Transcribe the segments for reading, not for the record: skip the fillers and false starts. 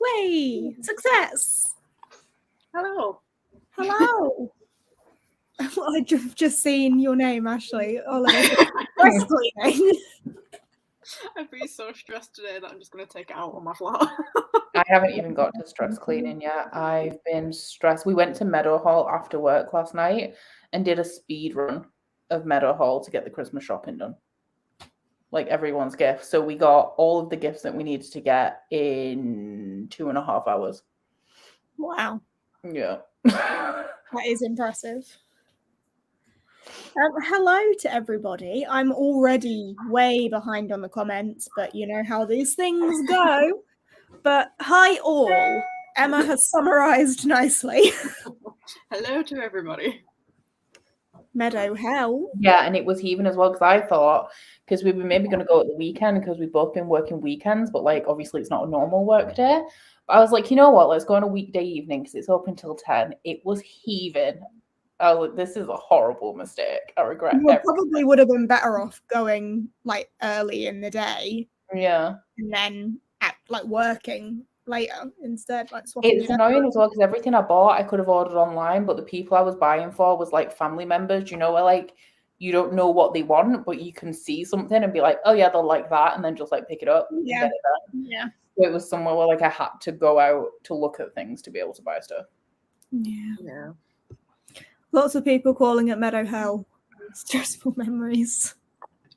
Way! Success! Hello. Hello! Well, I've just seen your name, Ashley. Stress cleaning. I've been so stressed today that I'm just going to take it out on my floor. I haven't even got to stress cleaning yet. I've been stressed. We went to Meadow Hall after work last night and did a speed run of Meadow Hall to get the Christmas shopping done. Like everyone's gifts. So we got all of the gifts that we needed to get in 2.5 hours. Wow. Yeah. That is impressive. Hello to everybody. I'm already way behind on the comments, but you know how these things go. But hi all. Emma has summarized nicely. Hello to everybody. Meadow Hell. Yeah, and it was heaving as well because I thought, because we were maybe going to go at the weekend because we've both been working weekends, but like obviously it's not a normal work day. But I was like, you know what, let's go on a weekday evening because it's open till 10. It was heaving. I was like, this is a horrible mistake. I regret it. Probably would have been better off going like early in the day. Yeah. And then working later instead. It's annoying as well because everything I bought I could have ordered online, but the people I was buying for was like family members, you know, where like you don't know what they want, but you can see something and be like, oh yeah, they'll like that, and then just like pick it up. Yeah. And get it done. Yeah. So it was somewhere where like I had to go out to look at things to be able to buy stuff. Yeah. Lots of people calling it Meadow Hell. Stressful memories.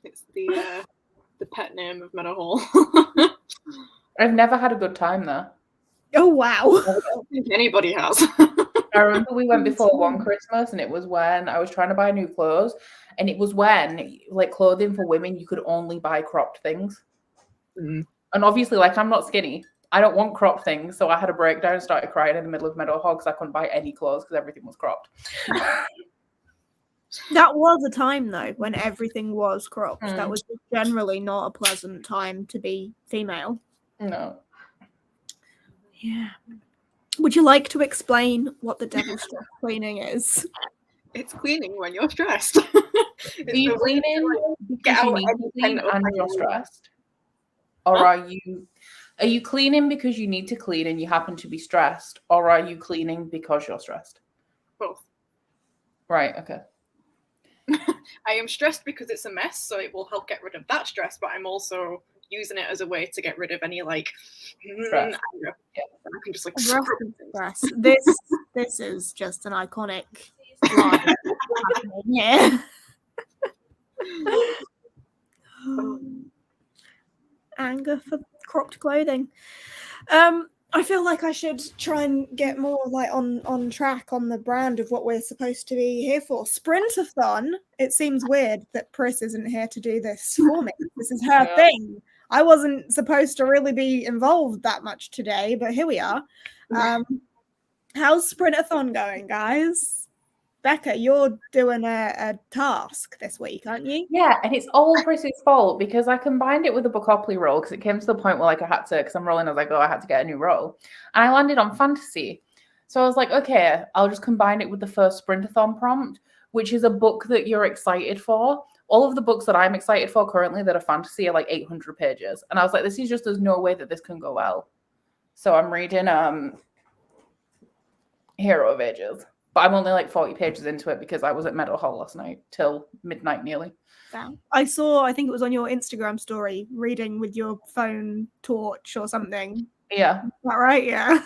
It's the pet name of Meadow Hall. I've never had a good time there. Oh wow. I don't think anybody has. I remember we went before one Christmas and it was when I was trying to buy new clothes, and it was when like clothing for women you could only buy cropped things. And obviously like I'm not skinny. I don't want cropped things, so I had a breakdown and started crying in the middle of Meadow Hall because I couldn't buy any clothes because everything was cropped. That was a time though when everything was cropped. That was generally not a pleasant time to be female. No. Yeah. Would you like to explain what the devil's stress cleaning is? It's cleaning when you're stressed. Are you cleaning because you need to clean and you're stressed? Or are you cleaning because you need to clean and you happen to be stressed? Or are you cleaning because you're stressed? Both. Right, okay. I am stressed because it's a mess, so it will help get rid of that stress, but I'm also using it as a way to get rid of any like stress. Anger. Yeah. I can just like stress. This is just an iconic line. Yeah. Anger for cropped clothing. I feel like I should try and get more like on track on the brand of what we're supposed to be here for. Sprintathon. It seems weird that Pris isn't here to do this for me. This is her thing. I wasn't supposed to really be involved that much today, but here we are. How's Sprintathon going, guys? Becca, you're doing a task this week, aren't you? Yeah, and it's all Pris's fault because I combined it with the Bookopoly roll because it came to the point where like I had to, because I'm rolling as I go, I had to get a new roll. And I landed on fantasy. So I was like, okay, I'll just combine it with the first Sprintathon prompt, which is a book that you're excited for. All of the books that I'm excited for currently that are fantasy are like 800 pages. And I was like, this is just, there's no way that this can go well. So I'm reading Hero of Ages. But I'm only like 40 pages into it because I was at Meadow Hall last night till midnight nearly. Wow. I think it was on your Instagram story, reading with your phone torch or something. Yeah. Is that right? Yeah.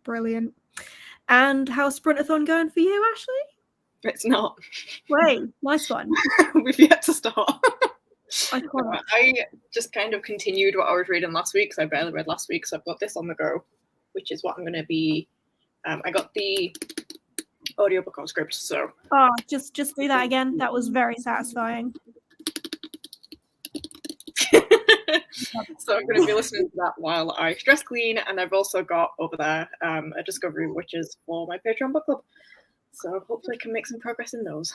Brilliant. And how's Sprintathon going for you, Ashley? It's not. Wait, nice one. We've yet to start. Iconic. I just kind of continued what I was reading last week because I barely read last week, so I've got this on the go, which is what I'm going to be... I got the audiobook on script, so... Oh, just do that again. That was very satisfying. So I'm going to be listening to that while I stress clean, and I've also got over there a Discovery Witches for my Patreon book club. So hopefully I can make some progress in those.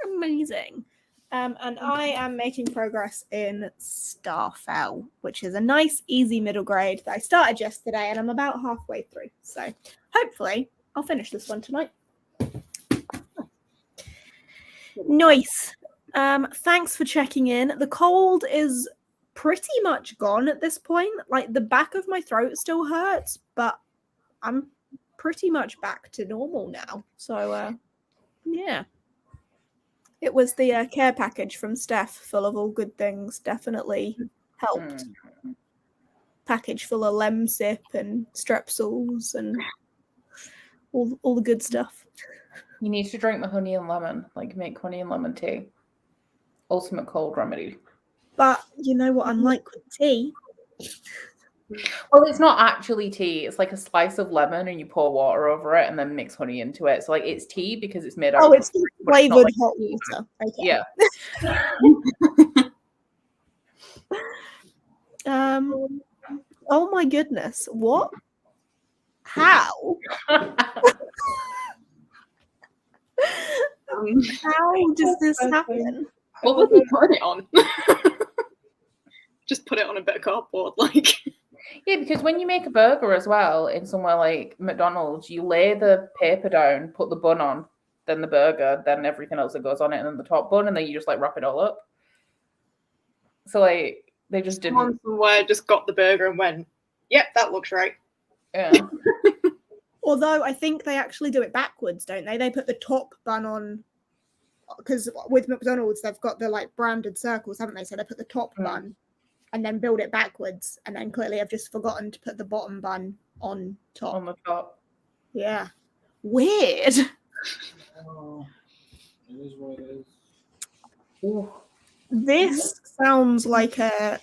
Amazing. And I am making progress in Starfell, which is a nice, easy middle grade that I started yesterday, and I'm about halfway through. So hopefully I'll finish this one tonight. Nice. Thanks for checking in. The cold is pretty much gone at this point. Like the back of my throat still hurts, but I'm pretty much back to normal now. So yeah. It was the care package from Steph, full of all good things, definitely helped. Package full of Lemsip and Strepsils and all the good stuff. You need to drink the honey and lemon, like make honey and lemon tea. Ultimate cold remedy. But you know what I'm like with tea? Well, it's not actually tea. It's like a slice of lemon and you pour water over it and then mix honey into it. So like it's tea because it's made out of it's flavored like hot water. Okay. Yeah. Oh my goodness. What? How? How does this happen? What was he putting it on? Just put it on a bit of cardboard, like. Yeah, because when you make a burger as well in somewhere like McDonald's, you lay the paper down, put the bun on, then the burger, then everything else that goes on it, and then the top bun, and then you just like wrap it all up. So like they just didn't. Someone somewhere just got the burger and went, "Yep, that looks right." Yeah. Although I think they actually do it backwards, don't they? They put the top bun on, because with McDonald's they've got the like branded circles, haven't they? So they put the top bun and then build it backwards, and then clearly I've just forgotten to put the bottom bun on top. On the top. Yeah. Weird. Oh, it is what it is. Ooh. This sounds like a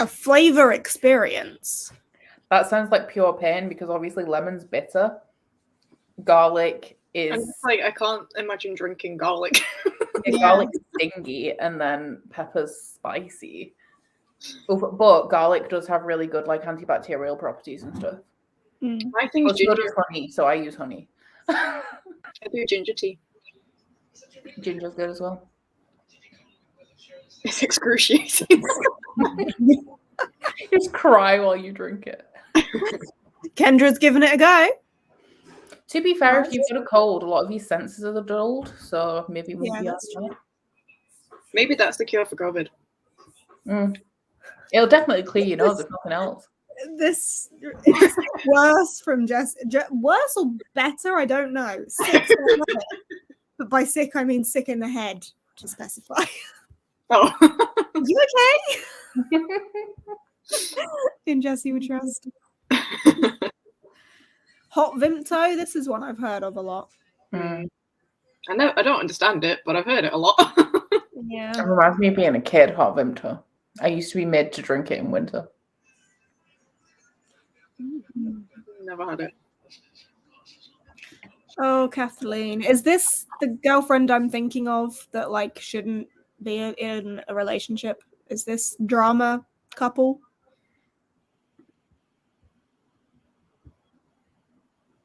flavor experience. That sounds like pure pain because obviously lemon's bitter. Garlic And is it's like I can't imagine drinking garlic. garlic is stingy and then pepper's spicy. But garlic does have really good like antibacterial properties and stuff. I think But so ginger. does honey, so I use honey. I do ginger tea. Ginger's good as well. It's excruciating. Just cry while you drink it. Kendra's giving it a go. To be fair, if you've got a cold, a lot of your senses are dulled, so maybe we'll be that's true. Maybe that's the cure for COVID. It'll definitely clear your nose if nothing else. It's worse from worse or better, I don't know. Sick, but by sick I mean sick in the head, to specify. Oh. You okay? In Jesse would trust. Hot Vimto, this is one I've heard of a lot. I don't understand it, but I've heard it a lot. Yeah. It reminds me of being a kid, hot Vimto. I used to be made to drink it in winter. Never had it. Oh, Kathleen. Is this the girlfriend I'm thinking of that like shouldn't be in a relationship? Is this drama couple?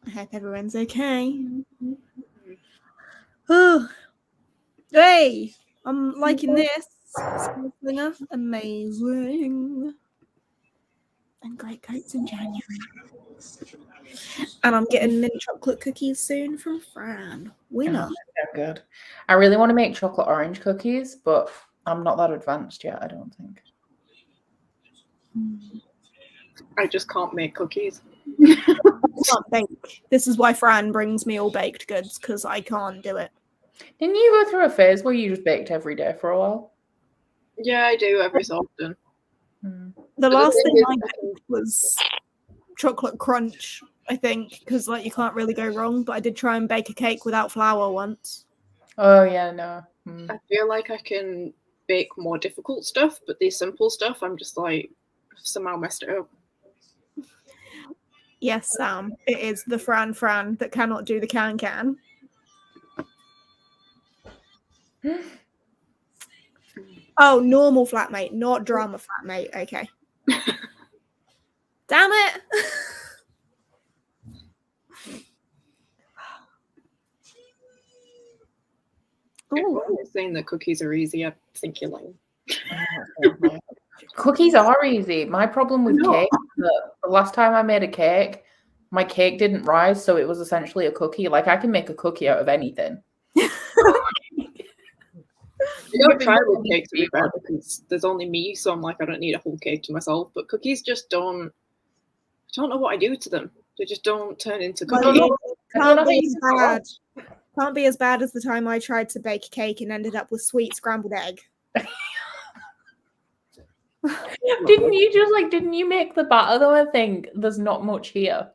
I hope everyone's okay. Oh, hey, I'm liking this. Springer, amazing. And great coats in January. And I'm getting mint chocolate cookies soon from Fran. Winner. They're good. I really want to make chocolate orange cookies, but I'm not that advanced yet, I don't think. I just can't make cookies. Can't bake. This is why Fran brings me all baked goods, because I can't do it. Didn't you go through a phase where you just baked every day for a while? Yeah, I do every so often. The last thing thing is- I baked was chocolate crunch, I think, because like you can't really go wrong. But I did try and bake a cake without flour once. Oh, yeah, no. I feel like I can bake more difficult stuff, but the simple stuff, I'm just like, somehow messed it up. Yes, Sam, it is the Fran that cannot do the can. Oh, normal flatmate, not drama flatmate. Okay. Damn it. Ooh. You're saying that cookies are easy, I think you're lying. Cookies are easy. My problem with cake is that the last time I made a cake, my cake didn't rise, so it was essentially a cookie. Like, I can make a cookie out of anything. Are don't try with cake, to be fair, because there's only me, so I'm like, I don't need a whole cake to myself. But cookies just don't. I don't know what I do to them. They just don't turn into cookies. Can't be as bad as the time I tried to bake a cake and ended up with sweet scrambled egg. Didn't you make the batter though? I think there's not much here.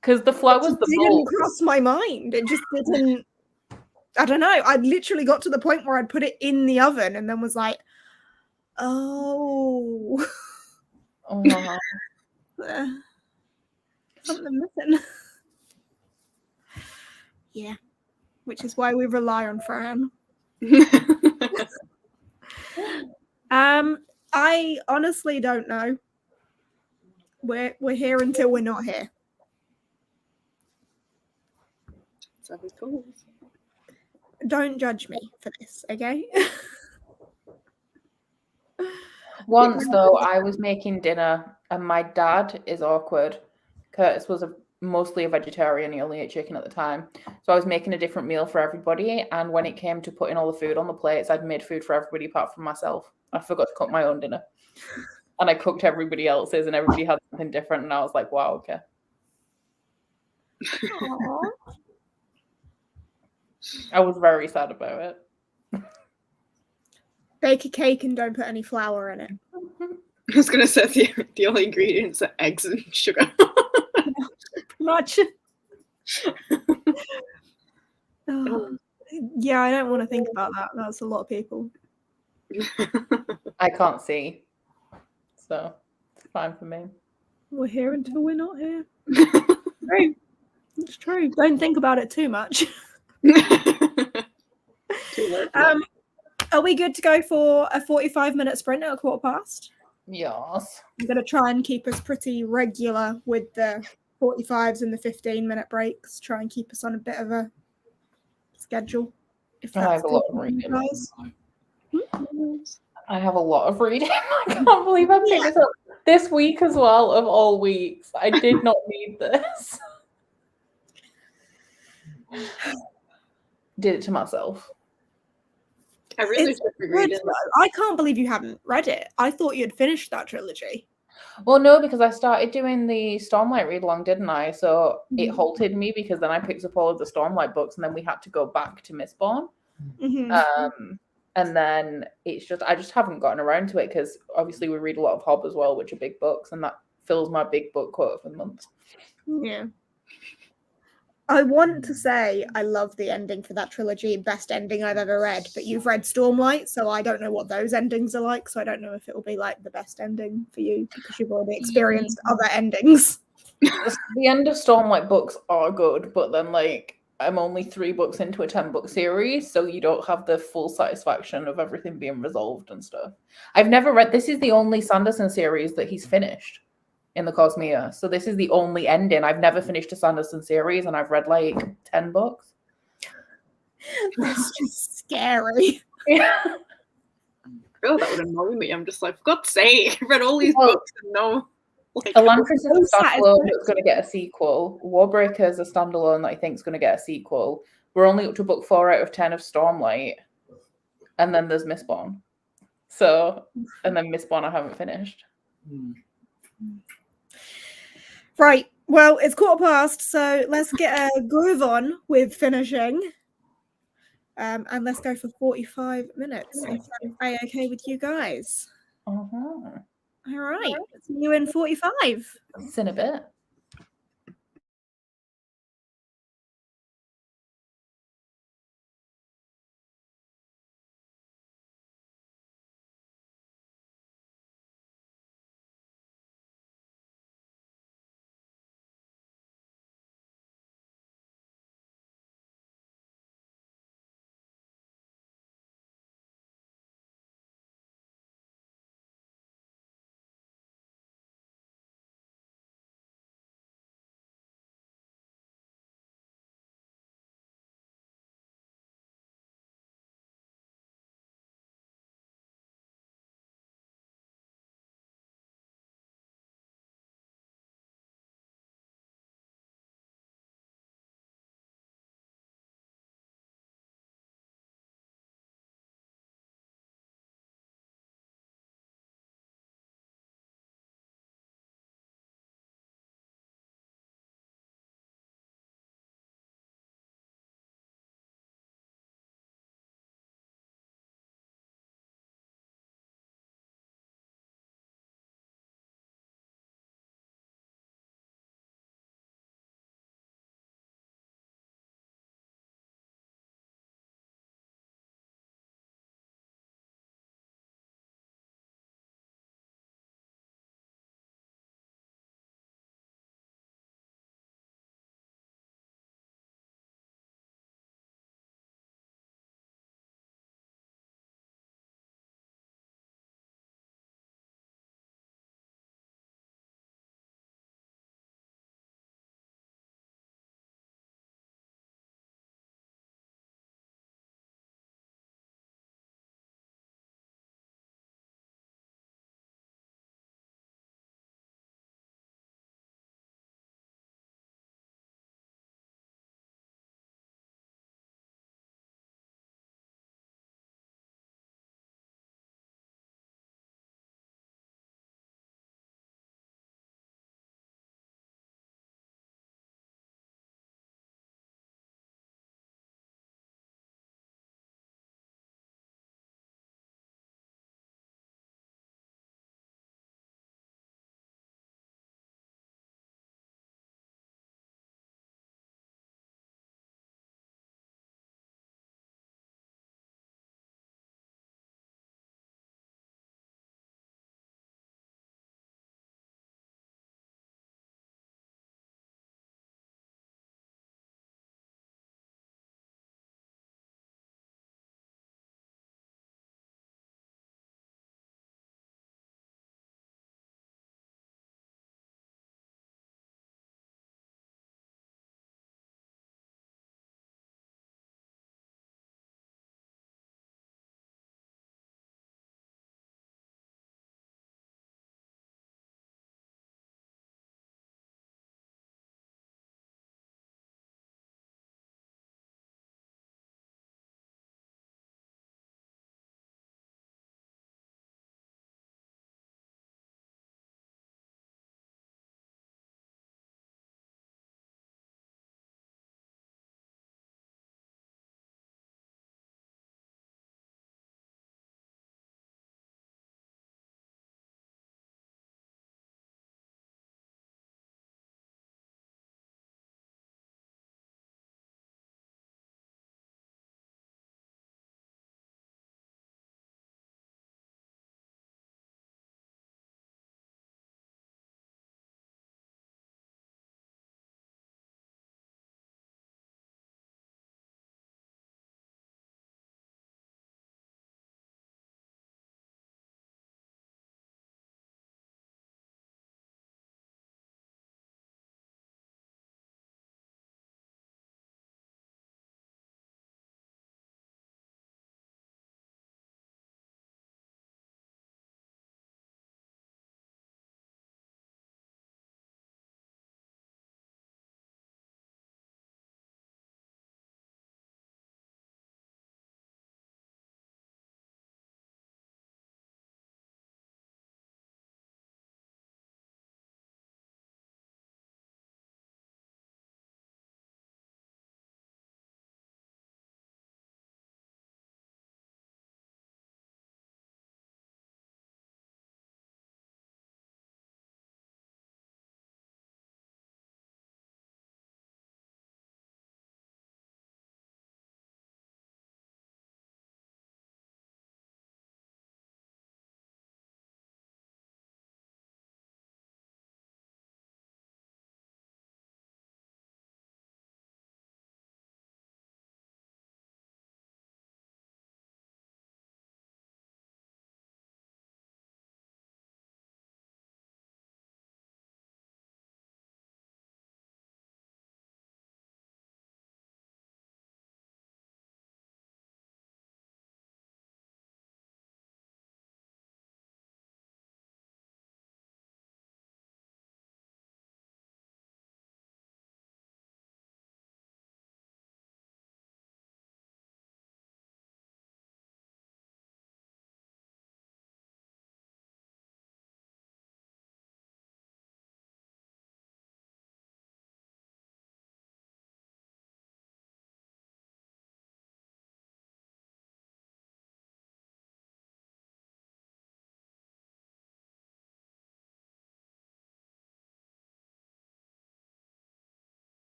Because the flour was the didn't cross my mind. It just didn't. I don't know. I literally got to the point where I'd put it in the oven and then was like, oh. Oh. Something missing. Yeah. Which is why we rely on Fran. I honestly don't know. We're here until we're not here. So cool. Don't judge me for this, okay? Once though, I was making dinner and my dad is awkward. Curtis was mostly a vegetarian. He only ate chicken at the time. So I was making a different meal for everybody. And when it came to putting all the food on the plates, I'd made food for everybody apart from myself. I forgot to cook my own dinner. And I cooked everybody else's and everybody had something different. And I was like, wow, okay. I was very sad about it. Bake a cake and don't put any flour in it. I was going to say the only ingredients are eggs and sugar. Much. Yeah, I don't want to think about that. That's a lot of people. I can't see. So it's fine for me. We're here until we're not here. True. It's true. Don't think about it too much. Are we good to go for a 45-minute sprint at 1:15? Yes. I'm going to try and keep us pretty regular with the 45s and the 15-minute breaks. Try and keep us on a bit of a schedule. If that's I have a lot of reading. I have a lot of reading. I can't believe I picked this up this week as well, of all weeks. I did not need this. Did it to myself. I really good. I can't believe you haven't read it. I thought you'd finished that trilogy. Well, no, because I started doing the Stormlight read along, didn't I? So it halted me because then I picked up all of the Stormlight books and then we had to go back to Mistborn. And then I just haven't gotten around to it because obviously we read a lot of Hob as well, which are big books, and that fills my big book quota for the month. Yeah. I want to say I love the ending for that trilogy, best ending I've ever read, but you've read Stormlight, so I don't know what those endings are like, so I don't know if it will be like the best ending for you because you've already experienced other endings. The end of Stormlight books are good, but then like I'm only 3 books into a 10-book series, so you don't have the full satisfaction of everything being resolved and stuff. I've never read, this is the only Sanderson series that he's finished in the Cosmere. So this is the only ending. I've never finished a Sanderson series and I've read like 10 books. That's just scary. Yeah. Oh, that would annoy me. I'm just like, for God's sake, I've read all these books and no. Like, Elantris is a standalone that's going to get a sequel. Warbreaker is a standalone that I think is going to get a sequel. We're only up to book 4 out of 10 of Stormlight. And then there's Mistborn. So, and then Mistborn I haven't finished. Right. Well, it's 1:15, so let's get a groove on with finishing. And let's go for 45 minutes. If that's okay with you guys. All right. See you in 45. See in a bit.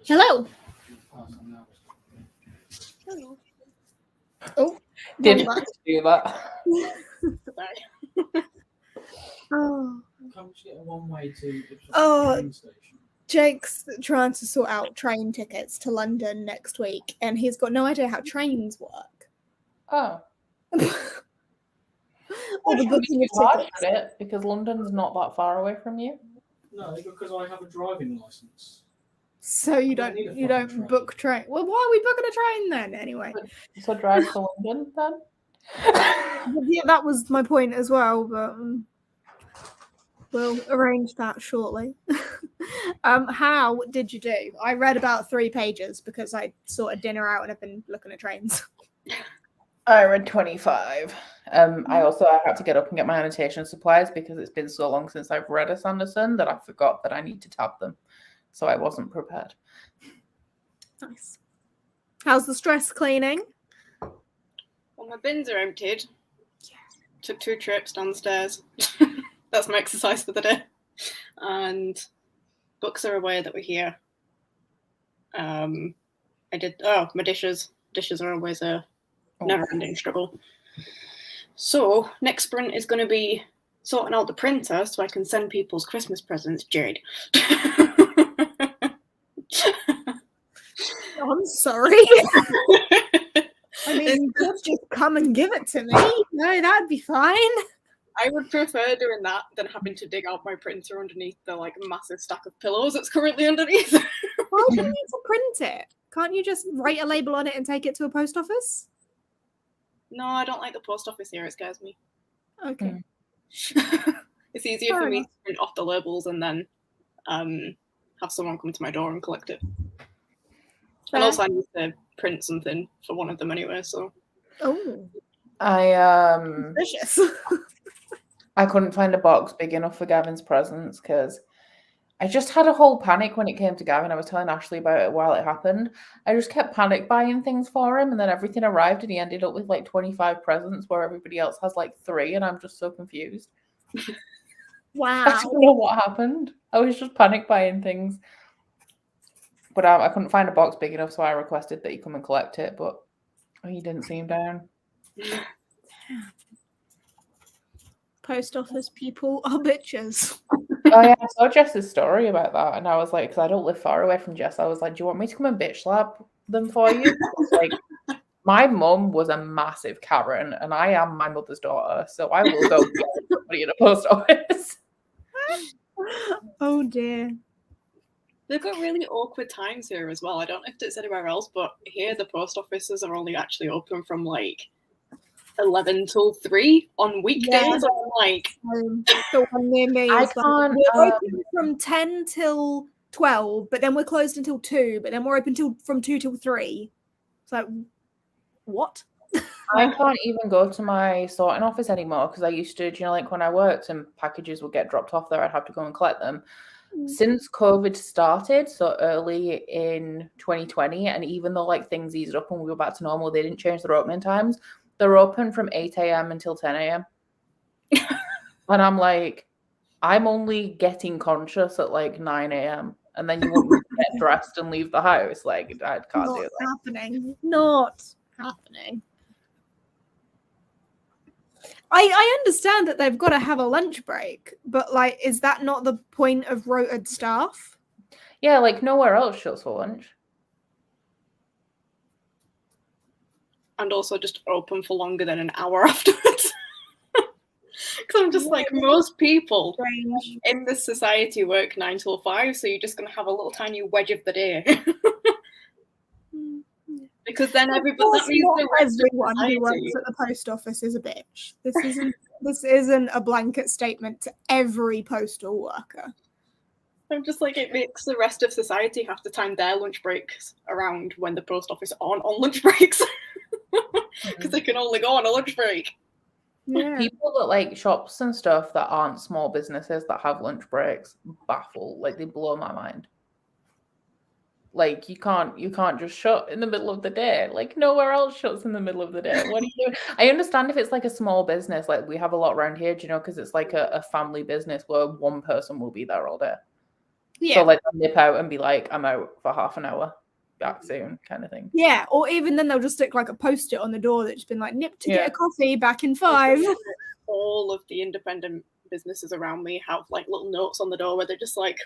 Hello. Hello. Oh, Didn't welcome back. do that. Goodbye. Oh, Can't we just get a one-way to Ipswich Oh. train station? Jake's trying to sort out train tickets to London next week, and he's got no idea how trains work. Oh. Or the Shouldn't be booking too of hard, tickets. should it? Because London's not that far away from you. No, because I have a driving licence. So you I don't don't need a you fucking don't train. book train. Well, why are we booking a train then anyway? So drive to London then. Yeah, that was my point as well, but we'll arrange that shortly. How did you do? I read about 3 pages because I sorted dinner out and I've been looking at trains. I read 25. I had to get up and get my annotation supplies because it's been so long since I've read a Sanderson that I forgot that I need to tab them. So I wasn't prepared. Nice. How's the stress cleaning? Well, my bins are emptied. Took 2 trips downstairs. That's my exercise for the day. And books are away that were here. My dishes. Dishes are always a never-ending struggle. So next sprint is going to be sorting out the printer so I can send people's Christmas presents, Jade. I'm sorry. I mean, you could just come and give it to me. No, that'd be fine. I would prefer doing that than having to dig out my printer underneath the massive stack of pillows that's currently underneath. Why do you need to print it? Can't you just write a label on it and take it to a post office? No, I don't like the post office here. It scares me. Okay. It's easier Fair for me enough. to print off the labels and then have someone come to my door and collect it. Fair. And also I need to print something for one of them anyway, so. Oh, I delicious. I couldn't find a box big enough for Gavin's presents because I just had a whole panic when it came to Gavin. I was telling Ashley about it while it happened. I just kept panic buying things for him, and then everything arrived, and he ended up with 25 presents where everybody else has 3, and I'm just so confused. I Wow. don't know what happened. I was just panic buying things. But I couldn't find a box big enough, so I requested that he come and collect it, but he didn't seem down. Post office people are bitches. Oh yeah, I saw Jess's story about that, and I was like, because I don't live far away from Jess, I was like, do you want me to come and bitch slap them for you? My mum was a massive Karen, and I am my mother's daughter, so I will go get somebody in a post office. Oh dear. They've got really awkward times here as well. I don't know if it's anywhere else, but here the post offices are only actually open from 11 till 3 on weekdays. Yeah. I'm The one near me I is can't. we're open from 10 till 12, but then we're closed until 2, but then we're open from 2 till 3. So, what? I can't even go to my sorting office anymore because I used to, when I worked and packages would get dropped off there, I'd have to go and collect them. Since COVID started, so early in 2020, and even though things eased up and we were back to normal, they didn't change their opening times. They're open from 8 a.m. until 10 a.m. And I'm like, I'm only getting conscious at 9 a.m. And then you want me to get dressed and leave the house. I can't do that. Not happening. I understand that they've got to have a lunch break, but is that not the point of rotated staff? Yeah, nowhere else shuts for lunch. and also just open for longer than an hour afterwards. Because I'm just most people in this society work 9 till 5, so you're just going to have a little tiny wedge of the day. Because then everybody, that means the rest everyone of who works at the post office is a bitch. This isn't a blanket statement to every postal worker. I'm just it makes the rest of society have to time their lunch breaks around when the post office aren't on lunch breaks. Because they can only go on a lunch break. Yeah. People that shops and stuff that aren't small businesses that have lunch breaks baffle. They blow my mind. You can't just shut in the middle of the day. Nowhere else shuts in the middle of the day. What are you doing? I understand if it's a small business, we have a lot around here, because it's a family business where one person will be there all day. Yeah. So like I'll nip out and be like, I'm out for half an hour, back soon, kind of thing. Yeah, or even then they'll just stick like a post-it on the door that's been like, nip to Yeah. get a coffee, back in 5. All of the independent businesses around me have like little notes on the door where they're just like,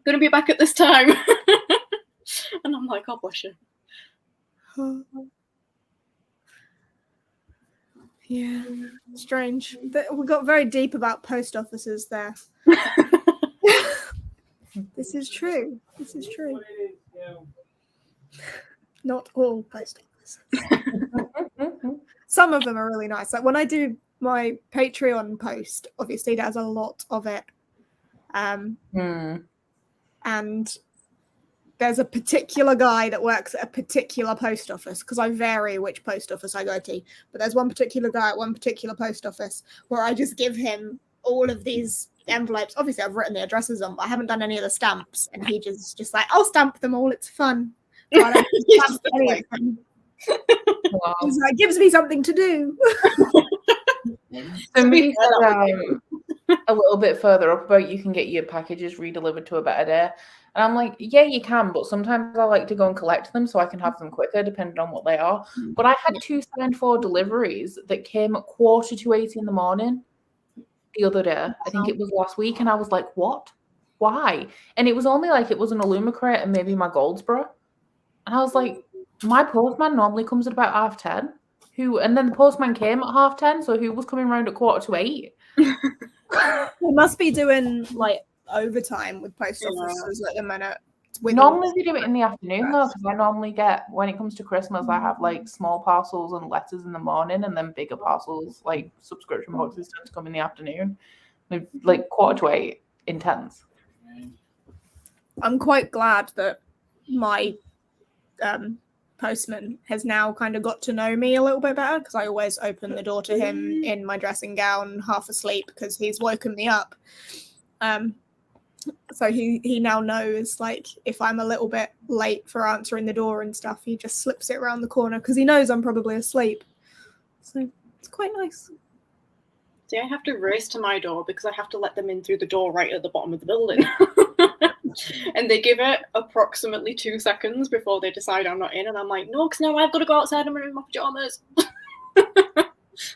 gonna be back at this time. And I'm like, oh bless you. Yeah, strange. We got very deep about post offices there. This is true. This is true. Not all post offices. Some of them are really nice. Like when I do my Patreon post, obviously there's a lot of it. And there's a particular guy that works at a particular post office, because I vary which post office I go to. But there's one particular guy at one particular post office where I just give him all of these envelopes. Obviously, I've written the addresses on, but I haven't done any of the stamps. And he just like, I'll stamp them all. It's fun. So I don't stamp any of them. Wow. He's like, gives me something to do. Somebody said a little bit further up about you can get your packages redelivered to a better day. And I'm like, yeah, you can, but sometimes I like to go and collect them so I can have them quicker, depending on what they are. But I had 2 signed for deliveries that came at 7:45 in the morning the other day. I think it was last week, and I was like, what? Why? And it was only like it was an Illumicrate and maybe my Goldsboro. And I was like, my postman normally comes at about 10:30. And then the postman came at 10:30, so who was coming around at 7:45? We must be doing like overtime with post offices at the minute. Normally they do it in the afternoon though, because I normally get, when it comes to Christmas, I have like small parcels and letters in the morning, and then bigger parcels like subscription boxes tend to come in the afternoon. Like 7:45 intense. I'm quite glad that my postman has now kind of got to know me a little bit better, because I always open the door to him in my dressing gown, half asleep, because he's woken me up. So he now knows, like, if I'm a little bit late for answering the door and stuff, he just slips it around the corner because he knows I'm probably asleep. So it's quite nice. See, I have to race to my door because I have to let them in through the door right at the bottom of the building. And they give it approximately 2 seconds before they decide I'm not in. And I'm like, no, because now I've got to go outside and I'm in my pajamas.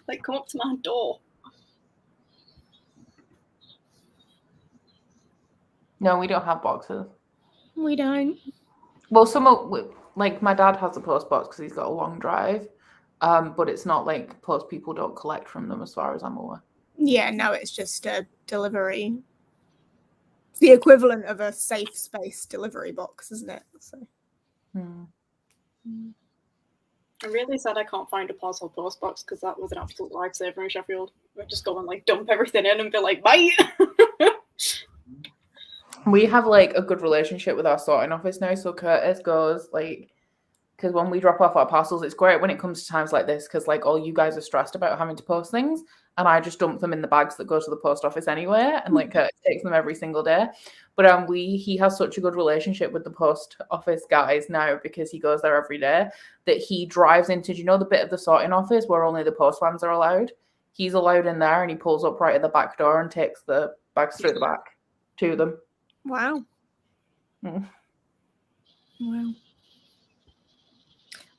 Like, come up to my door. No, we don't have boxes. We don't. Well, like my dad has a post box because he's got a long drive, but it's not like post people don't collect from them as far as I'm aware. Yeah, no, it's just a delivery. It's the equivalent of a safe space delivery box, isn't it? So. I'm really sad I can't find a parcel post box, because that was an absolute lifesaver in Sheffield. We'd just go and like dump everything in and be like, bye. We have like a good relationship with our sorting office now. So Curtis goes like, because when we drop off our parcels, it's great when it comes to times like this, because like all you guys are stressed about having to post things, and I just dump them in the bags that go to the post office anyway, and like Curtis takes them every single day. But he has such a good relationship with the post office guys now, because he goes there every day, that he drives into, do you know the bit of the sorting office where only the postmans are allowed? He's allowed in there, and he pulls up right at the back door and takes the bags through the back to them. Wow. Wow.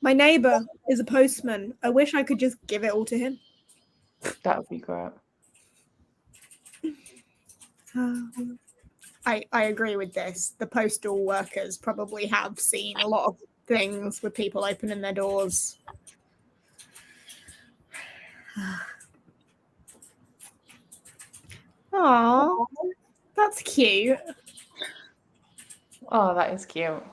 My neighbour is a postman. I wish I could just give it all to him. That would be great. I agree with this. The postal workers probably have seen a lot of things with people opening their doors. Aww, that's cute. Oh, that is cute.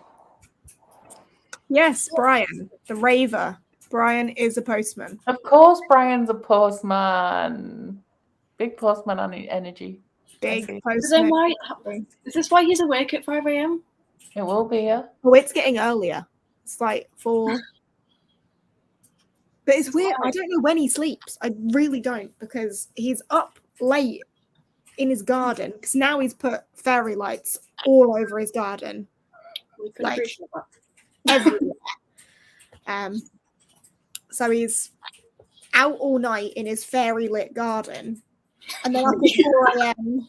Yes, Brian, the raver. Brian is a postman. Of course, Brian's a postman. Big postman on energy. Big Then postman. why? Is this why he's awake at 5 a.m? It will be, yeah. Oh, it's getting earlier. It's like 4. But it's weird. I don't know when he sleeps. I really don't, because he's up late in his garden, because now he's put fairy lights all over his garden. We can Like, appreciate that. everywhere. So he's out all night in his fairy lit garden, and then up at 4 a.m.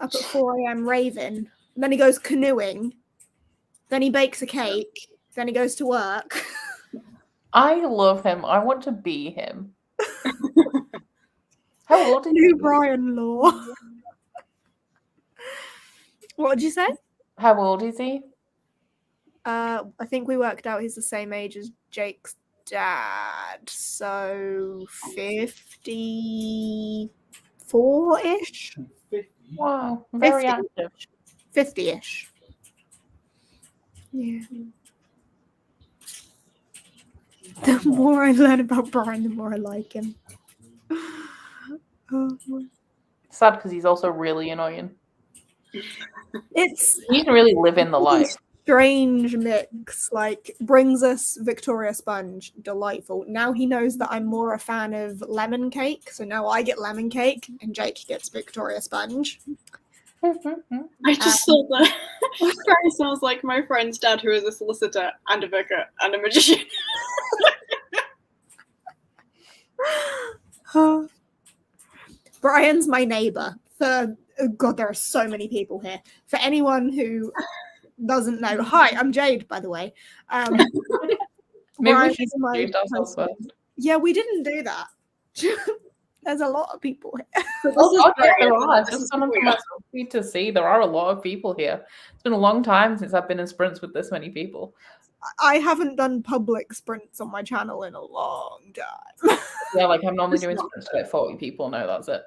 up at 4 a.m. raving. Then he goes canoeing. Then he bakes a cake. Then he goes to work. I love him. I want to be him. How old is New he? Brian Law. What did you say? How old is he? I think we worked out he's the same age as Jake's dad. So 54-ish? 50. Wow, very 50. active. 50-ish. Yeah. The more I learn about Brian, the more I like him. Oh, Sad because he's also really annoying. it's He can really live in the life. strange mix. Like, brings us Victoria Sponge, delightful. Now he knows that I'm more a fan of lemon cake, so now I get lemon cake and Jake gets Victoria Sponge. I just saw that. Barry sounds like my friend's dad, who is a solicitor and a vicar and a magician. Brian's my neighbor. For God, there are so many people here. For anyone who doesn't know, hi, I'm Jade, by the way. Maybe Brian we should is my introduce ourselves husband. first. Yeah, we didn't do that. There's a lot of people here. Oh, God, yes, there Brian, are. this Just is gone onto weird. my feed to see. There are a lot of people here. It's been a long time since I've been in sprints with this many people. I haven't done public sprints on my channel in a long time. Yeah, like I'm normally doing sprints to like 40 people. No, that's it.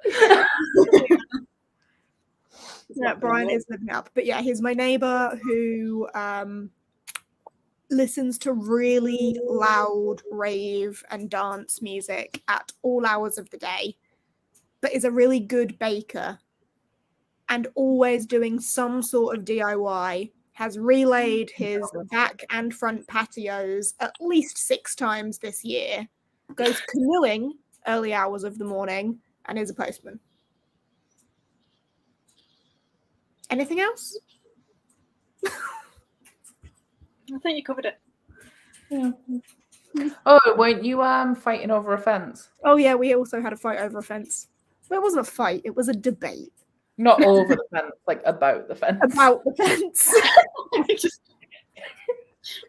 Yeah, Brian is living up. But yeah, he's my neighbor who listens to really loud rave and dance music at all hours of the day, but is a really good baker and always doing some sort of DIY. Has relayed his back and front patios at least 6 times this year. Goes canoeing early hours of the morning and is a postman. Anything else? I think you covered it. Yeah. Oh, weren't you fighting over a fence? Oh yeah, we also had a fight over a fence. Well, it wasn't a fight, it was a debate. Not over the fence, like about the fence. About the fence. Just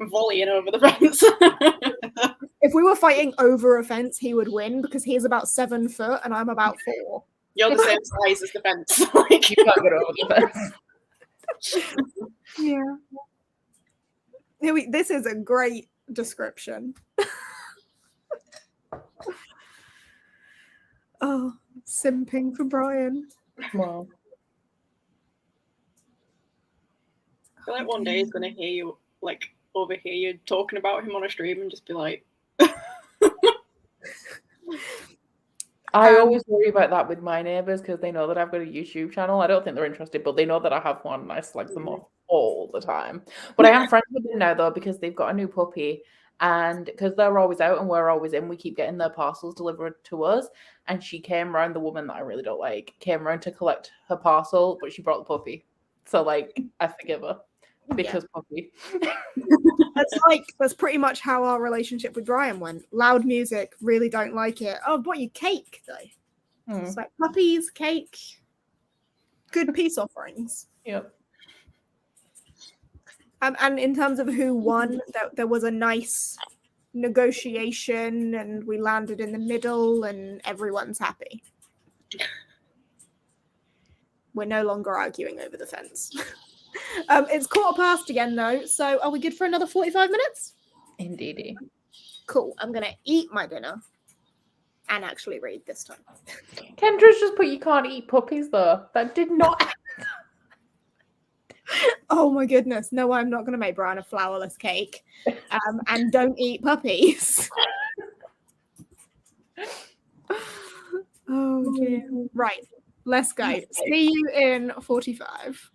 volleying over the fence. If we were fighting over a fence, he would win because he's about 7 foot and I'm about 4. You're the same size as the fence. Like, You can't get over the fence. Yeah. This is a great description. Oh, simping for Brian. Wow. I feel like one day he's gonna hear you, like, overhear you talking about him on a stream and just be like, I always worry about that with my neighbors because they know that I've got a YouTube channel. I don't think they're interested, but they know that I have one and I slag them off all the time. But I am friends with them now though because they've got a new puppy, and because they're always out and we're always in, we keep getting their parcels delivered to us. And she came around, the woman that I really don't like, came around to collect her parcel, but she brought the puppy. So like I forgive her because puppy. That's pretty much how our relationship with Brian went. Loud music, really don't like it. Oh, bought you cake though. It's like puppies, cake, good peace offerings. Yep. And in terms of who won, there was a nice negotiation and we landed in the middle and everyone's happy. We're no longer arguing over the fence. It's 1:15 again though, so are we good for another 45 minutes? Indeedy. Cool. I'm gonna eat my dinner and actually read this time. Kendra's just put you can't eat puppies though. That did not. Oh my goodness. No, I'm not gonna make Brian a flourless cake. And don't eat puppies. Oh dear. Right. Let's go. See you in 45.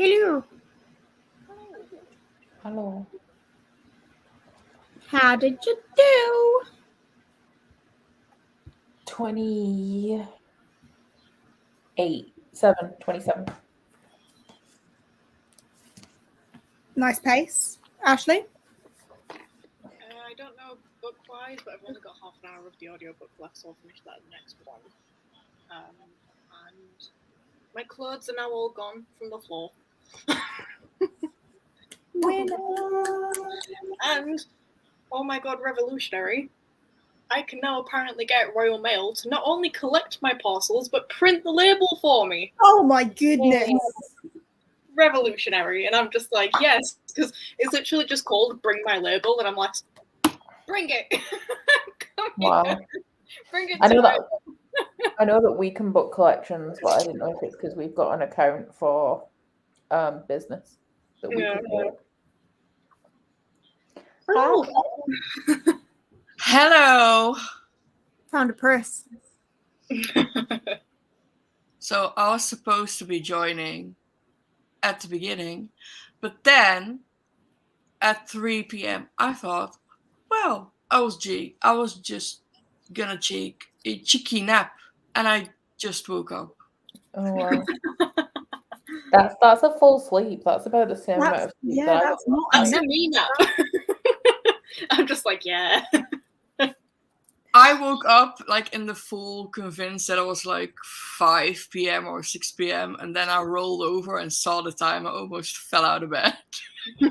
Hello. Hello. How did you do? 27. Nice pace. Ashley? I don't know book-wise, but I've only got half an hour of the audiobook left, so I'll finish that next one. And my clothes are now all gone from the floor. And, oh my god, revolutionary. I can now apparently get Royal Mail to not only collect my parcels, but print the label for me. Oh my goodness. Revolutionary. And I'm just like, yes, because it's literally just called Bring My Label, and I'm like, bring it. Come Wow. here. Bring it I to know me. that. I know that we can book collections, but I didn't know if it's because we've got an account for business that we can do it. Oh. Hello. Found a press. So I was supposed to be joining at the beginning, but then at 3 p.m. I thought, well, I was just gonna take a cheeky nap, and I just woke up. Oh wow. That's a full sleep. That's about the same amount of sleep that I that's got not last That's night. a me nap. I'm just like, yeah. I woke up like in the full convinced that it was like 5 p.m. or 6 p.m. and then I rolled over and saw the time. I almost fell out of bed. I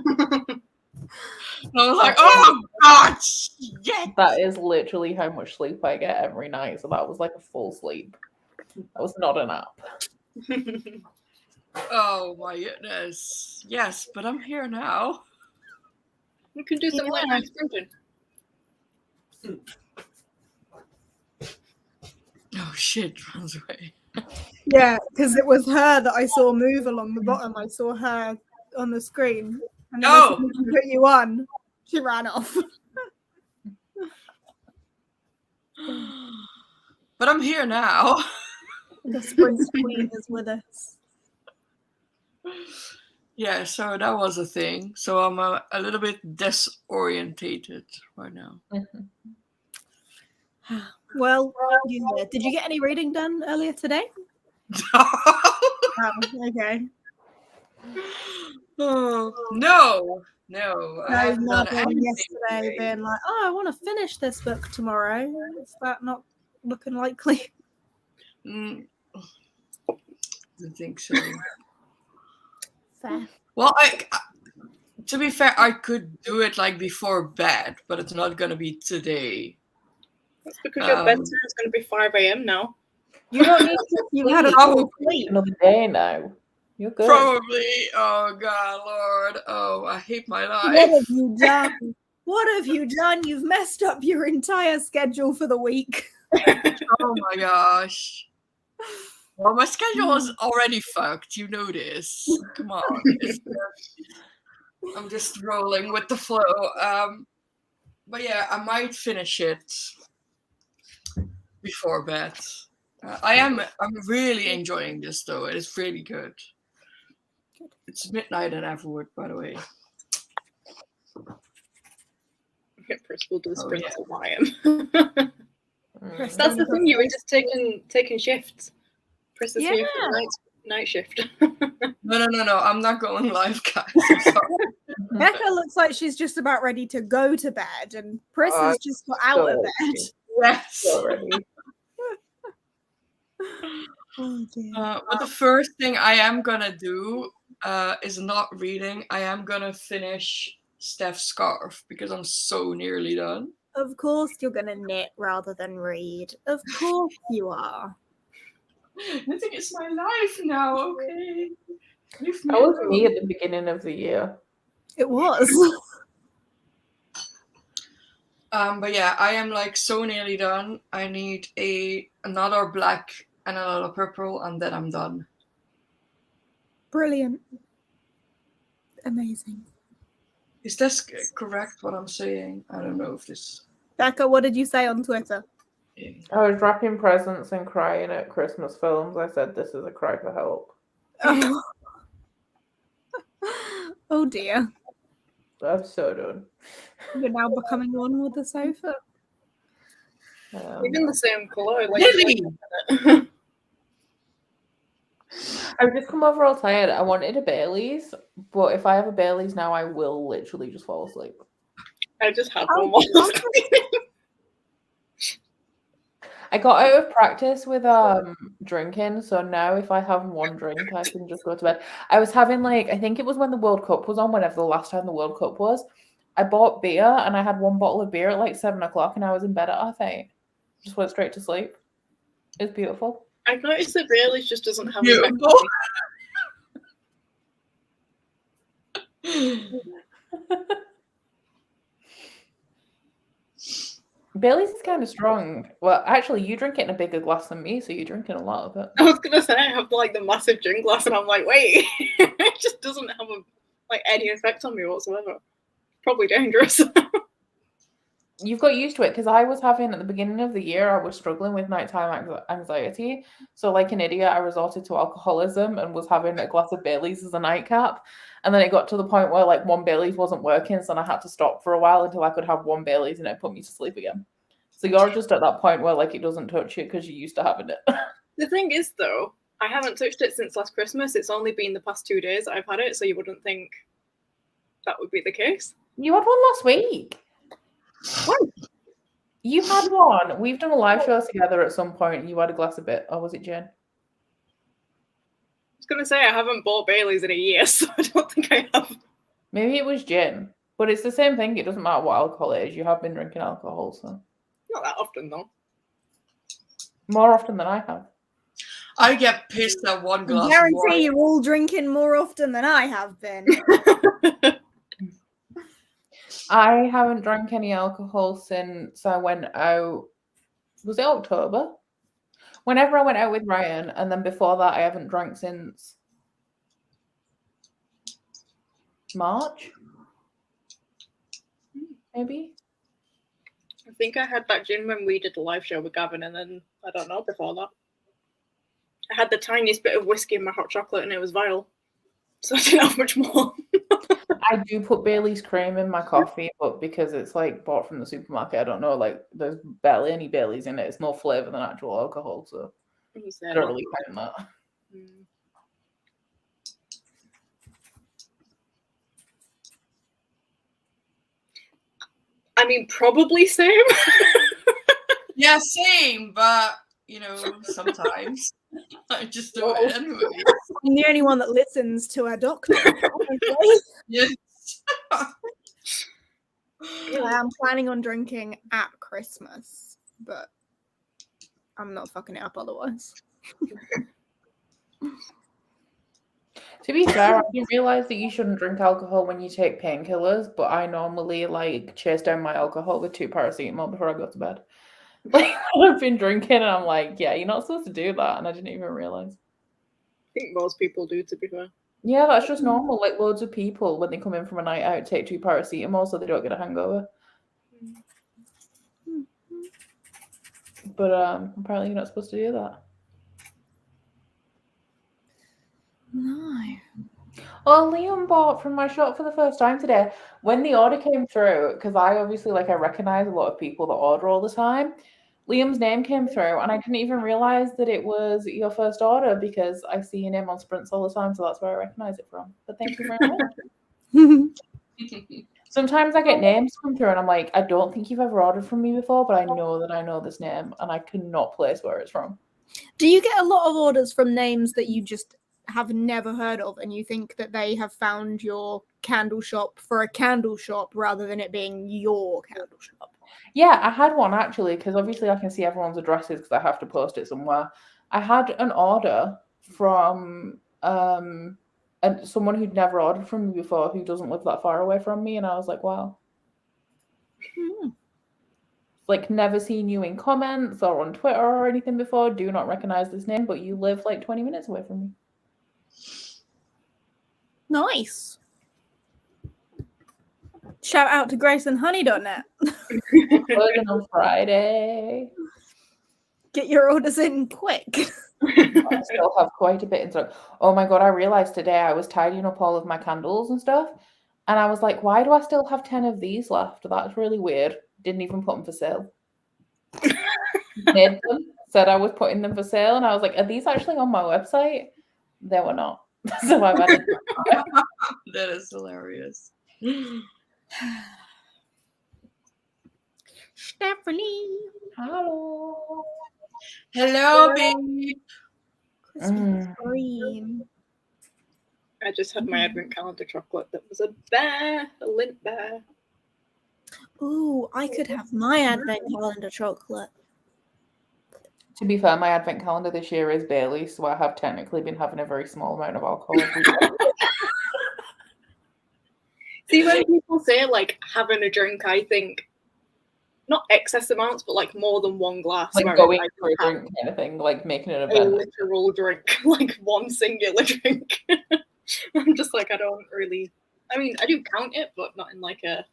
was like, oh god, shit! That is literally how much sleep I get every night. So that was like a full sleep. That was not a nap. Oh my goodness. Yes, but I'm here now. You can do some late night sprinting. Oh shit, runs away. Yeah, because it was her that I saw move along the bottom. I saw her on the screen. And then as No! soon as she put you on, she ran off. But I'm here now. The sprint queen is with us. Yeah, so that was a thing. So I'm a little bit disorientated right now. Well, did you get any reading done earlier today? Oh, okay. Oh, no. I No, haven't done Marvin anything yesterday today. being like, oh, I want to finish this book tomorrow. Is that not looking likely? I don't think so. Fair. Well, to be fair, I could do it like before bed, but it's not gonna be today. That's because your bedtime is going to be 5 a.m. now. You don't need to You've had a Probably. full sleep. another day now. You're good. Probably. Oh God, Lord. Oh, I hate my What life. have you done? What have you done? You've messed up your entire schedule for the week. Oh my gosh. Well, my schedule is already fucked. You know this. Come on. I'm just rolling with the flow. But yeah, I might finish it before bed. I'm really enjoying this though. It is really good. It's midnight in Everwood, by the way. Chris will do sprint yeah. till 1 a.m. That's the thing, you were just taking shifts. Chris is here for the night shift. No. I'm not going live, guys. I'm sorry. Becca looks like she's just about ready to go to bed, and Pris is just got out of bed. Yes. Already. Oh, dear. But the first thing I am gonna do is not reading. I am gonna finish Steph's Scarf because I'm so nearly done. Of course you're going to knit rather than read. Of course you are. Knitting is my life now, okay? Leave me That was alone. me at the beginning of the year. It was. But yeah, I am like so nearly done. I need another black and another purple, and then I'm done. Brilliant. Amazing. Is this correct what I'm saying? I don't know if this. Becca, what did you say on Twitter? I was wrapping presents and crying at Christmas films. I said, this is a cry for help. Oh. Oh dear. I'm so done. You're now becoming one with the sofa. Even the same colour. Like, Lily! I've just come over all tired. I wanted a Bailey's, but if I have a Bailey's now, I will literally just fall asleep. I just had Oh, one more. I got out of practice with drinking, so now if I have one drink, I can just go to bed. I was having I think it was when the World Cup was on, whenever the last time the World Cup was. I bought beer and I had one bottle of beer at 7 o'clock and I was in bed at 8:30. Just went straight to sleep. It's beautiful. I've noticed that Bailey's just doesn't have Beautiful. Bailey's is kind of strong. Well, actually, you drink it in a bigger glass than me, so you're drinking a lot of it. I was gonna say I have the massive gin glass, and I'm like, wait, it just doesn't have any effect on me whatsoever. Probably dangerous. You've got used to it because I was having at the beginning of the year, I was struggling with nighttime anxiety. So, like an idiot, I resorted to alcoholism and was having a glass of Bailey's as a nightcap. And then it got to the point where one Bailey's wasn't working, so then I had to stop for a while until I could have one Bailey's and it put me to sleep again. So you're just at that point where it doesn't touch you because you're used to having it. The thing is, though, I haven't touched it since last Christmas. It's only been the past 2 days that I've had it, so you wouldn't think that would be the case. You had one last week. What? You had one. We've done a live show together at some point. You had a glass of it. Or was it gin? I was going to say I haven't bought Bailey's in a year, so I don't think I have. Maybe it was gin. But it's the same thing. It doesn't matter what alcohol it is. You have been drinking alcohol, so. Not that often, though. More often than I have. I get pissed at one I glass of guarantee wine. you're all drinking more often than I have been. I haven't drank any alcohol since I went out. Was it October? Whenever I went out with Ryan, and then before that, I haven't drank since March, maybe. I think I had that gin when we did the live show with Gavin, and then, I don't know, before that. I had the tiniest bit of whiskey in my hot chocolate, and it was vile. So I didn't have much more. I do put Bailey's cream in my coffee, but because it's bought from the supermarket, I don't know, there's barely any Bailey's in it. It's more flavour than actual alcohol, so I don't really count that. I mean, probably same. Yeah, same, but sometimes I just do it anyway. I'm the only one that listens to a doctor. Yes. I'm planning on drinking at Christmas, but I'm not fucking it up otherwise. To be fair, I didn't realise that you shouldn't drink alcohol when you take painkillers, but I normally chase down my alcohol with 2 paracetamol before I go to bed. I've been drinking and I'm yeah, you're not supposed to do that, and I didn't even realise. I think most people do, to be fair. Yeah, that's just normal. Loads of people, when they come in from a night out, take 2 paracetamol so they don't get a hangover. But apparently you're not supposed to do that. No. Oh, Liam bought from my shop for the first time today. When the order came through, because I obviously I recognize a lot of people that order all the time. Liam's name came through, and I didn't even realize that it was your first order because I see your name on Sprints all the time, so that's where I recognize it from. But thank you very much. Sometimes I get names come through, and I'm I don't think you've ever ordered from me before, but I know that I know this name, and I cannot place where it's from. Do you get a lot of orders from names that you just have never heard of, and you think that they have found your candle shop for a candle shop rather than it being your candle shop? Yeah, I had one actually, because obviously I can see everyone's addresses because I have to post it somewhere. I had an order from someone who'd never ordered from me before, who doesn't live that far away from me, and I was like, wow. Never seen you in comments or on Twitter or anything before, do not recognize this name, but you live 20 minutes away from me. Nice. Shout out to graceandhoney.net. Closing on Friday. Get your orders in quick. I still have quite a bit in stock. Oh my god, I realized today I was tidying up all of my candles and stuff, and I was like, why do I still have 10 of these left? That's really weird. Didn't even put them for sale. Made them, said I was putting them for sale, and I was like, are these actually on my website? They were not. So I've added them. That is hilarious. Stephanie. Hello. Hello, babe. Christmas cream. I just had my advent calendar chocolate that was a bear, a lint bear. Ooh, I could have my advent calendar chocolate. To be fair, my advent calendar this year is Bailey, so I have technically been having a very small amount of alcohol every day. See, when people say like having a drink, I think not excess amounts, but like more than one glass. Like whereas going I for a have drink kind of thing, like making an a event. literal drink, like one singular drink. I'm just like, I don't really. I mean, I do count it, but not in like a,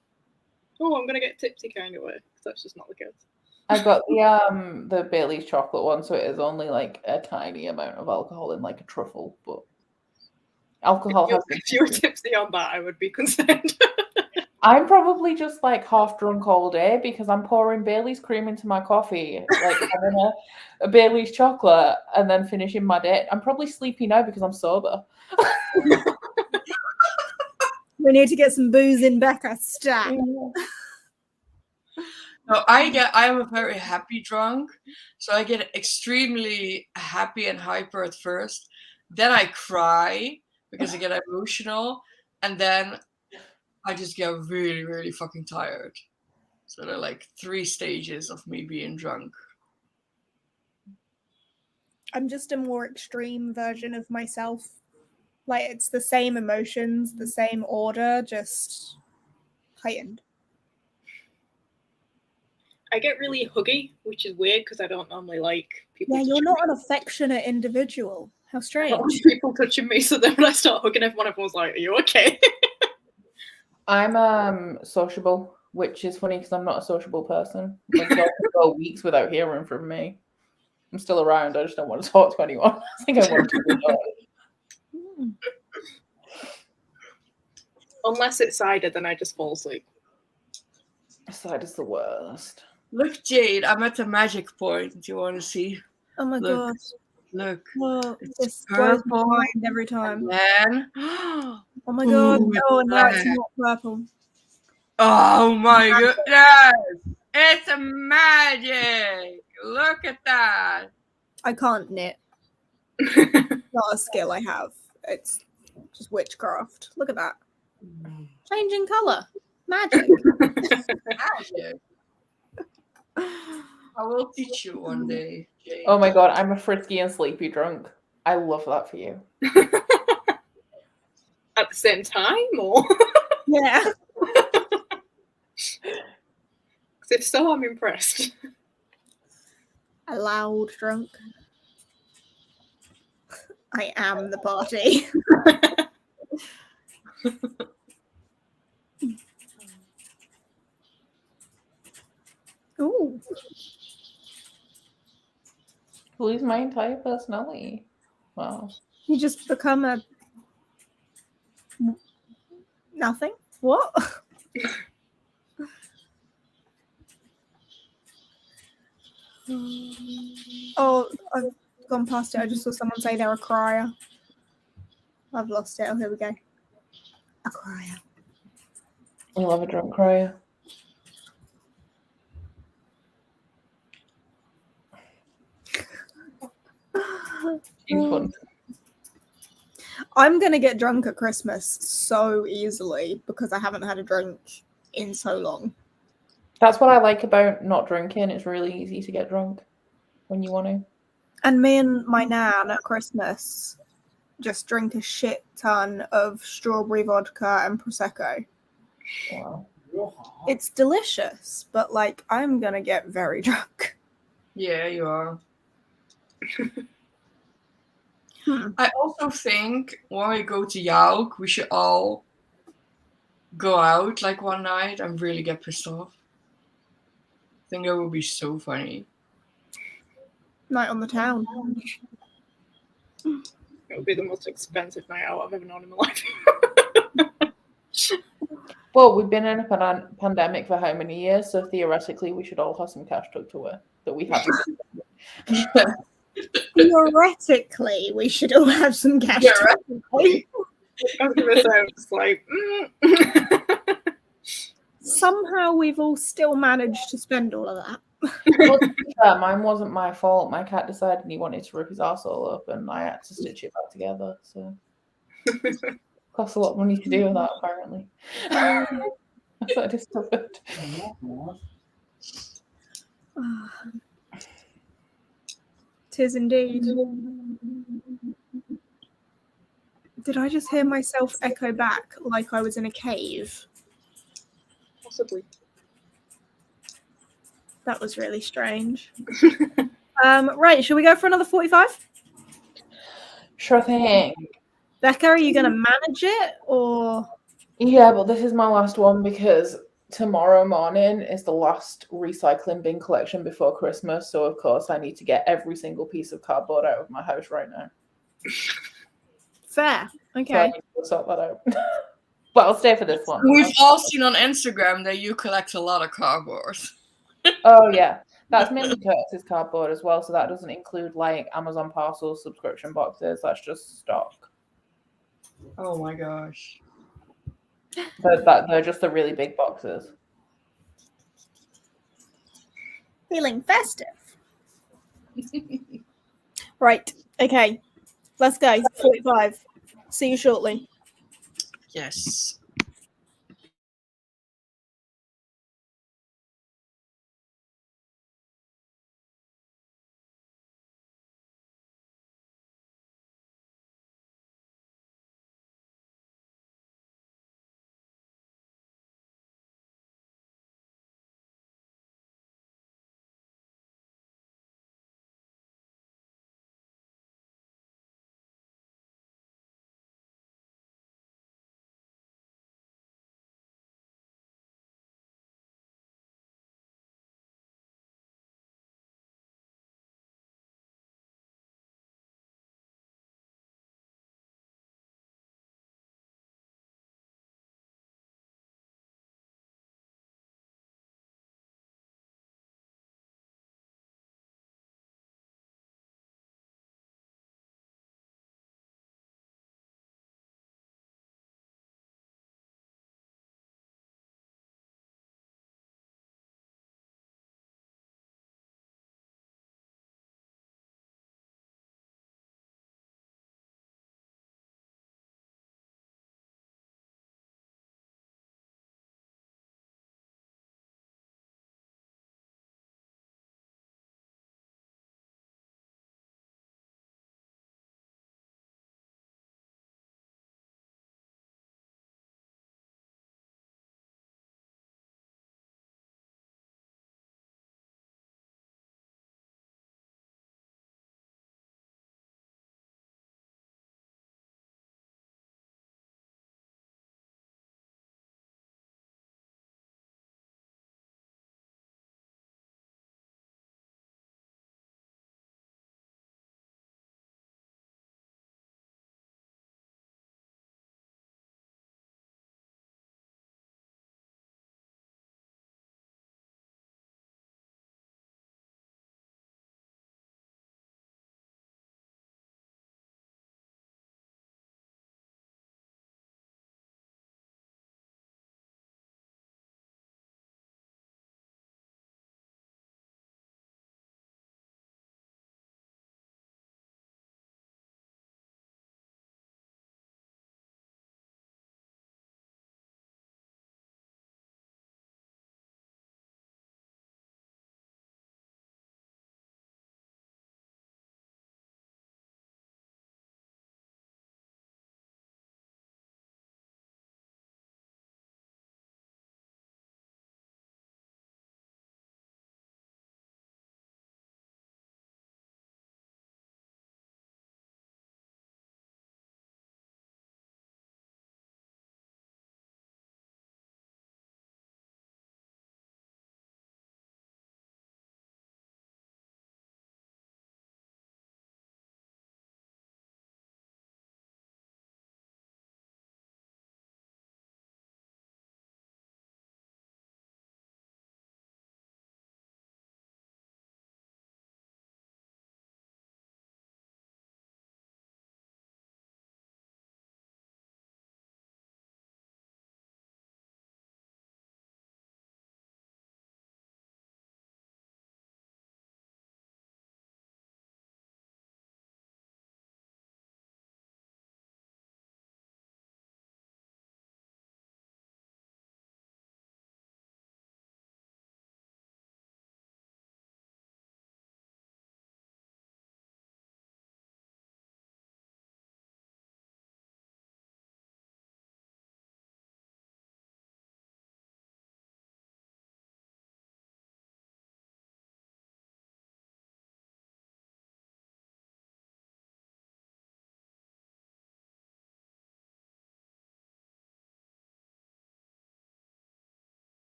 oh, I'm gonna get tipsy kind of way. 'Cause that's just not the case. I got the Bailey's chocolate one, so it is only like a tiny amount of alcohol in like a truffle, but alcohol has been. If you were tipsy on that, I would be concerned. I'm probably just like half drunk all day because I'm pouring Bailey's cream into my coffee, like having a Bailey's chocolate, and then finishing my day. I'm probably sleepy now because I'm sober. We need to get some booze in Becca stat. No, I am a very happy drunk, so I get extremely happy and hyper at first. Then I cry because I get emotional, and then I just get really, really fucking tired. So there are like 3 stages of me being drunk. I'm just a more extreme version of myself. Like, it's the same emotions, the same order, just heightened. I get really huggy, which is weird because I don't normally like people. Yeah, you're touching not me. an affectionate individual. How I don't strange. like people touching me, so then when I start hugging everyone, everyone's like, "Are you okay?" I'm sociable, which is funny because I'm not a sociable person. Like, y'all can go weeks without hearing from me. I'm still around. I just don't want to talk to anyone. I think I want to be alone. Unless it's cider, then I just fall asleep. Side is the worst. Look, Jade, I'm at the magic point. Do you want to see? Oh my Look. god. Look. Oh, It's this blows my purple. mind every time. And then, Oh my god. Ooh, Oh, and now it's black. not purple. Oh my goodness! It's a magic! Look at that! I can't knit. Not a skill I have. It's just witchcraft. Look at that. Changing colour. Magic. Magic. I will teach you one day, Jade. Oh my god, I'm a frisky and sleepy drunk. I love that for you. At the same time, or Yeah. if so, I'm impressed. A loud drunk. I am the party. Ooh. Lose my entire personality. Wow. You just become a nothing? What? Oh, I've gone past it. I just saw someone say they're a crier. I've lost it. Oh, here we go. A crier. I love a drunk crier. She's fun. I'm gonna get drunk at Christmas so easily because I haven't had a drink in so long. That's what I like about not drinking. It's really easy to get drunk when you want to. And me and my nan at Christmas just drink a shit ton of strawberry vodka and Prosecco. Wow. It's delicious, but like I'm gonna get very drunk. Yeah, you are. I also think when we go to Yauk, we should all go out like one night and really get pissed off. I think that would be so funny. Night on the town. It would be the most expensive night out I've ever known in my life. Well, we've been in a pandemic for how many years? So theoretically, we should all have some cash tucked away that we haven't. Theoretically, we should all have some cash. Theoretically. I was gonna say, I'm just like, Somehow we've all still managed to spend all of that. Well, to be fair, mine wasn't my fault. My cat decided he wanted to rip his arsehole up, and I had to stitch it back together. So costs a lot of money to do that, apparently. So I discovered. Tis indeed. Did I just hear myself echo back like I was in a cave? possibly. That was really strange. Right, shall we go for another 45? Sure thing. Becca, are you going to manage it or? Yeah, but this is my last one because tomorrow morning is the last recycling bin collection before Christmas. So, of course, I need to get every single piece of cardboard out of my house right now. Fair. So I Okay. need to sort that out. But I'll stay for this one. We've all seen on Instagram that you collect a lot of cardboard. Oh, yeah. That's mainly Curtis's cardboard as well. So that doesn't include like Amazon parcels, subscription boxes. That's just stock. Oh my gosh. They're just the really big boxes. Feeling festive. Right. Okay. Let's go. 45. See you shortly. Yes.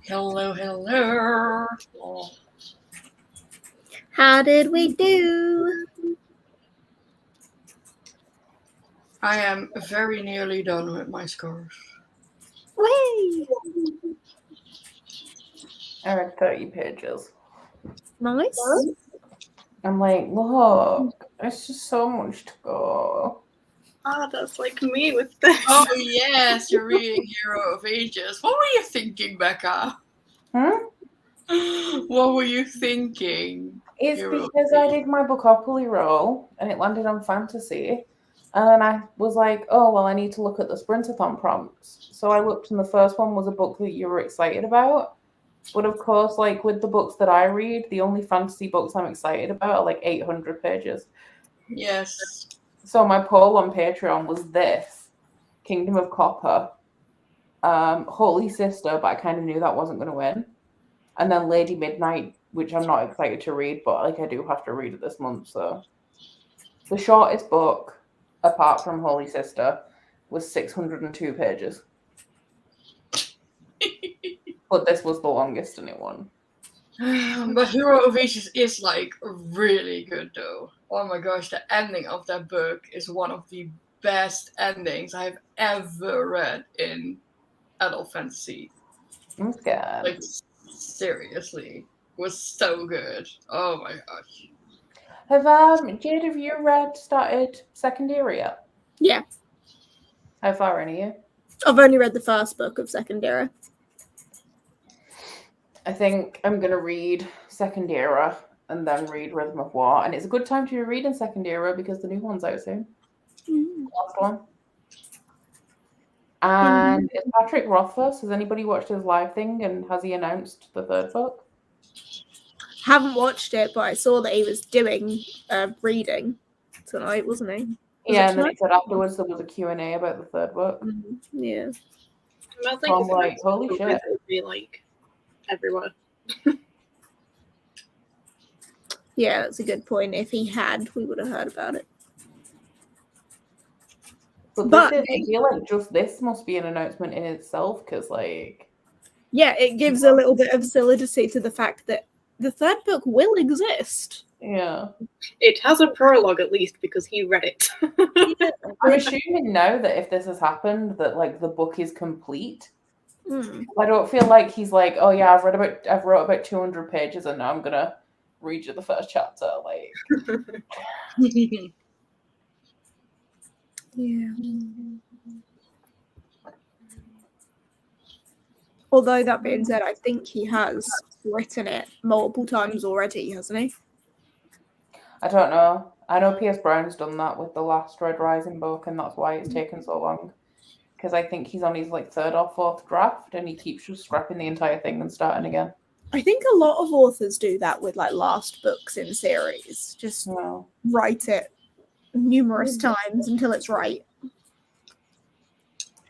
Hello. Hello. How did we do? I am very nearly done with my scores. Way. I read 30 pages. Nice. I'm like, look, it's just so much to go. Ah, that's like me with this. Oh yes, you're reading Hero of Ages. What were you thinking, Becca? What were you thinking? It's Hero of because I Ages? did my Bookopoly roll and it landed on fantasy. And then I was like, oh, well, I need to look at the Sprintathon prompts. So I looked, and the first one was a book that you were excited about. But of course, like with the books that I read, the only fantasy books I'm excited about are like 800 pages. Yes. So my poll on Patreon was this: Kingdom of Copper, Holy Sister, but I kind of knew that wasn't going to win. And then Lady Midnight, which I'm not excited to read, but like I do have to read it this month. So the shortest book, apart from Holy Sister, was 602 pages. But this was the longest and it won. But Hero of Ages is like really good though. Oh my gosh, the ending of that book is one of the best endings I've ever read in adult fantasy. Okay. Like seriously, was so good. Oh my gosh. Jade, have you started Second Era yet? Yeah. How far in are you? I've only read the first book of Second Era. I think I'm going to read Second Era and then read Rhythm of War. And it's a good time to be reading Second Era because the new one's out soon. Last one. And is Patrick Rothfuss, has anybody watched his live thing and has he announced the third book? Haven't watched it, but I saw that he was doing reading tonight, wasn't he? Yeah, and then he said afterwards there was a Q&A about the third book. Yeah. I think So I'm like, holy shit. it would be like everywhere. Yeah, that's a good point. If he had, we would have heard about it. But I feel like just this must be an announcement in itself because, like... Yeah, it gives a little bit of solidity to the fact that the third book will exist. Yeah. It has a prologue at least because he read it. Yeah. I'm assuming now that if this has happened, that like the book is complete. I don't feel like he's like, oh yeah, I've wrote about 200 pages and now I'm gonna read you the first chapter. Like, yeah. Although that being said, I think he has written it multiple times already, hasn't he? I don't know. I know P.S. Brown's done that with the last Red Rising book, and that's why it's taken so long. Because I think he's on his like third or fourth draft, and he keeps just scrapping the entire thing and starting again. I think a lot of authors do that with like last books in series. Just write it numerous times until it's right.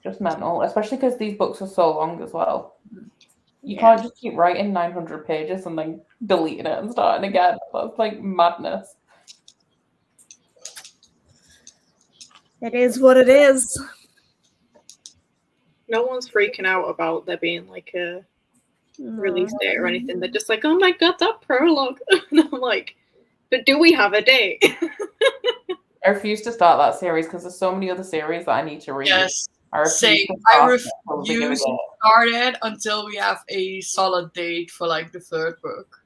Just mental, especially because these books are so long as well. You can't just keep writing 900 pages and then deleting it and starting again. That's like madness. It is what it is. No one's freaking out about there being like a release date or anything. They're just like, oh my god, that prologue. And I'm like, but do we have a date? I refuse to start that series because there's so many other series that I need to read. Yes. I refuse to start it until we have a solid date for like the third book.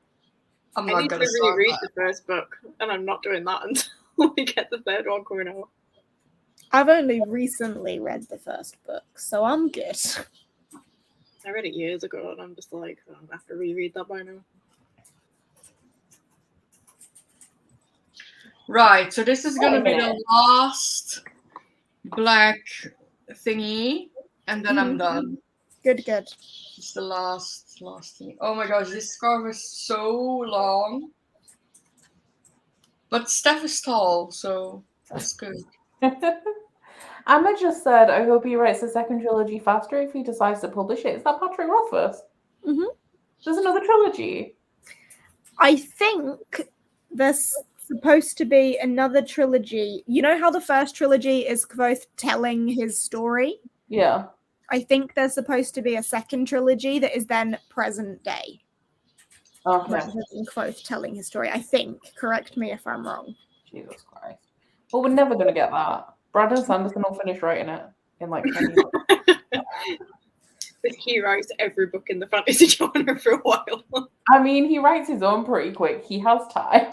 I'm not gonna reread the first book, and I'm not doing that until we get the third one coming out. I've only recently read the first book, so I'm good. I read it years ago, and I'm just like, oh, I have to reread that by now. Right, so this is gonna be the last black thingy, and then I'm done. Good. It's the last thing. Oh my gosh, this scarf is so long. But Steph is tall, so that's good. Amma just said, I hope he writes the second trilogy faster if he decides to publish it. Is that Patrick Rothfuss? There's another trilogy. I think there's supposed to be another trilogy. You know how the first trilogy is both telling his story? Yeah. I think there's supposed to be a second trilogy that is then present day, Okay. rather than Quoth telling his story. I think. Correct me if I'm wrong. Jesus Christ. Well, we're never going to get that. Brandon Sanderson will finish writing it in like 10 years. But he writes every book in the fantasy genre for a while. I mean, he writes his own pretty quick. He has time.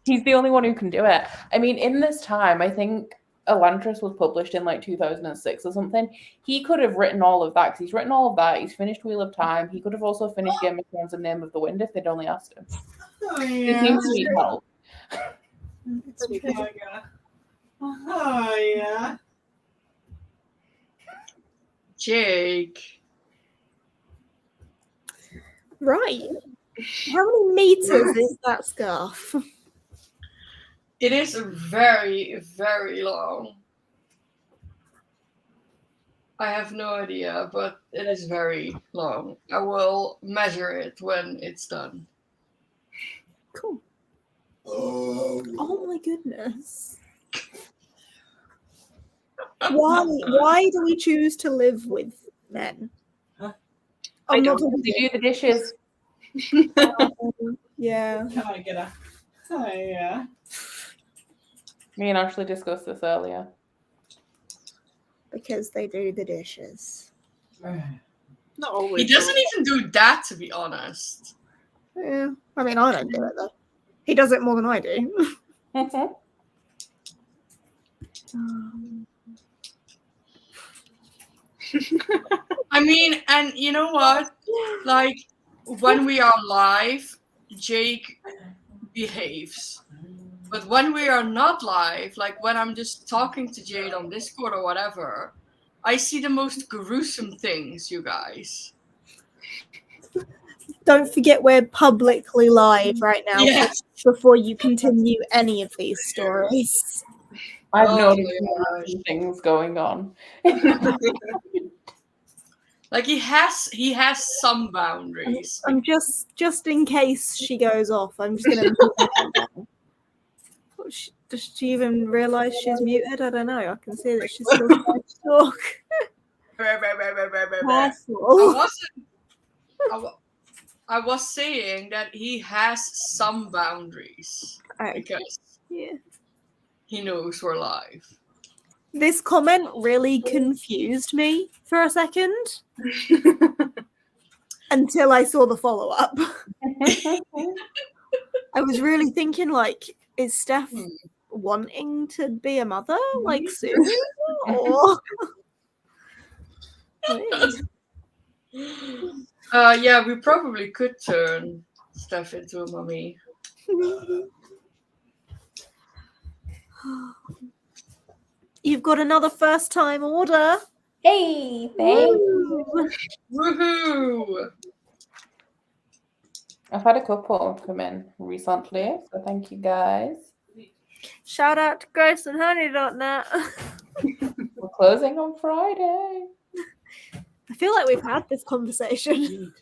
He's the only one who can do it. I mean, in this time, I think Elantris was published in like 2006 or something. He could have written all of that because he's written all of that. He's finished Wheel of Time. He could have also finished Game of Thrones and Name of the Wind if they'd only asked him. Oh, He yeah. seems to need help. Oh, yeah. Jake. Right. How many meters is that scarf? It is very, very long. I have no idea, but it is very long. I will measure it when it's done. Cool. Oh my goodness. Why do we choose to live with men? Huh? I'm not They do the dishes. yeah. Can I get a... Oh, yeah. Me and Ashley discussed this earlier. Because they do the dishes. Not always. He doesn't even do that, to be honest. Yeah. I mean, I don't do it though. He does it more than I do. I mean, and you know what? Like, when we are live, Jake behaves. But when we are not live, like when I'm just talking to Jade on Discord or whatever, I see the most gruesome things, you guys. Don't forget we're publicly live right now Yes. before you continue any of these stories. I've Oh noticed my gosh. some things going on. Like he has some boundaries. I'm just in case she goes off, I'm just gonna does she even realise she's muted? I don't know. I can see that she's still trying to talk. I Careful. wasn't. I was saying that he has some boundaries because Yeah. he knows we're live. This comment really confused me for a second until I saw the follow-up. I was really thinking, like, is Steph wanting to be a mother, like, soon? Or... Yeah, we probably could turn Steph into a mummy. You've got another first-time order. Hey, thanks. Woo. Woohoo! I've had a couple come in recently, so thank you guys. Shout out to GhostandHoney.net. We're closing on Friday. I feel like we've had this conversation.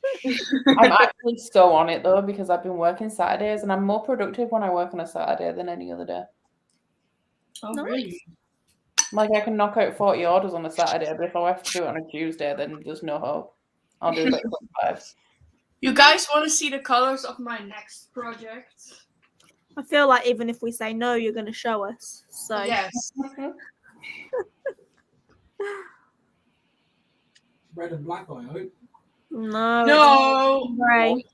I'm actually so on it though because I've been working Saturdays and I'm more productive when I work on a Saturday than any other day. Oh, Nice. really? Like I can knock out 40 orders on a Saturday, but if I have to do it on a Tuesday, then there's no hope. I'll do like 25. You guys want to see the colors of my next project? I feel like even if we say no, you're going to show us. So Yes. Red and black, I hope. no, No. it's grey.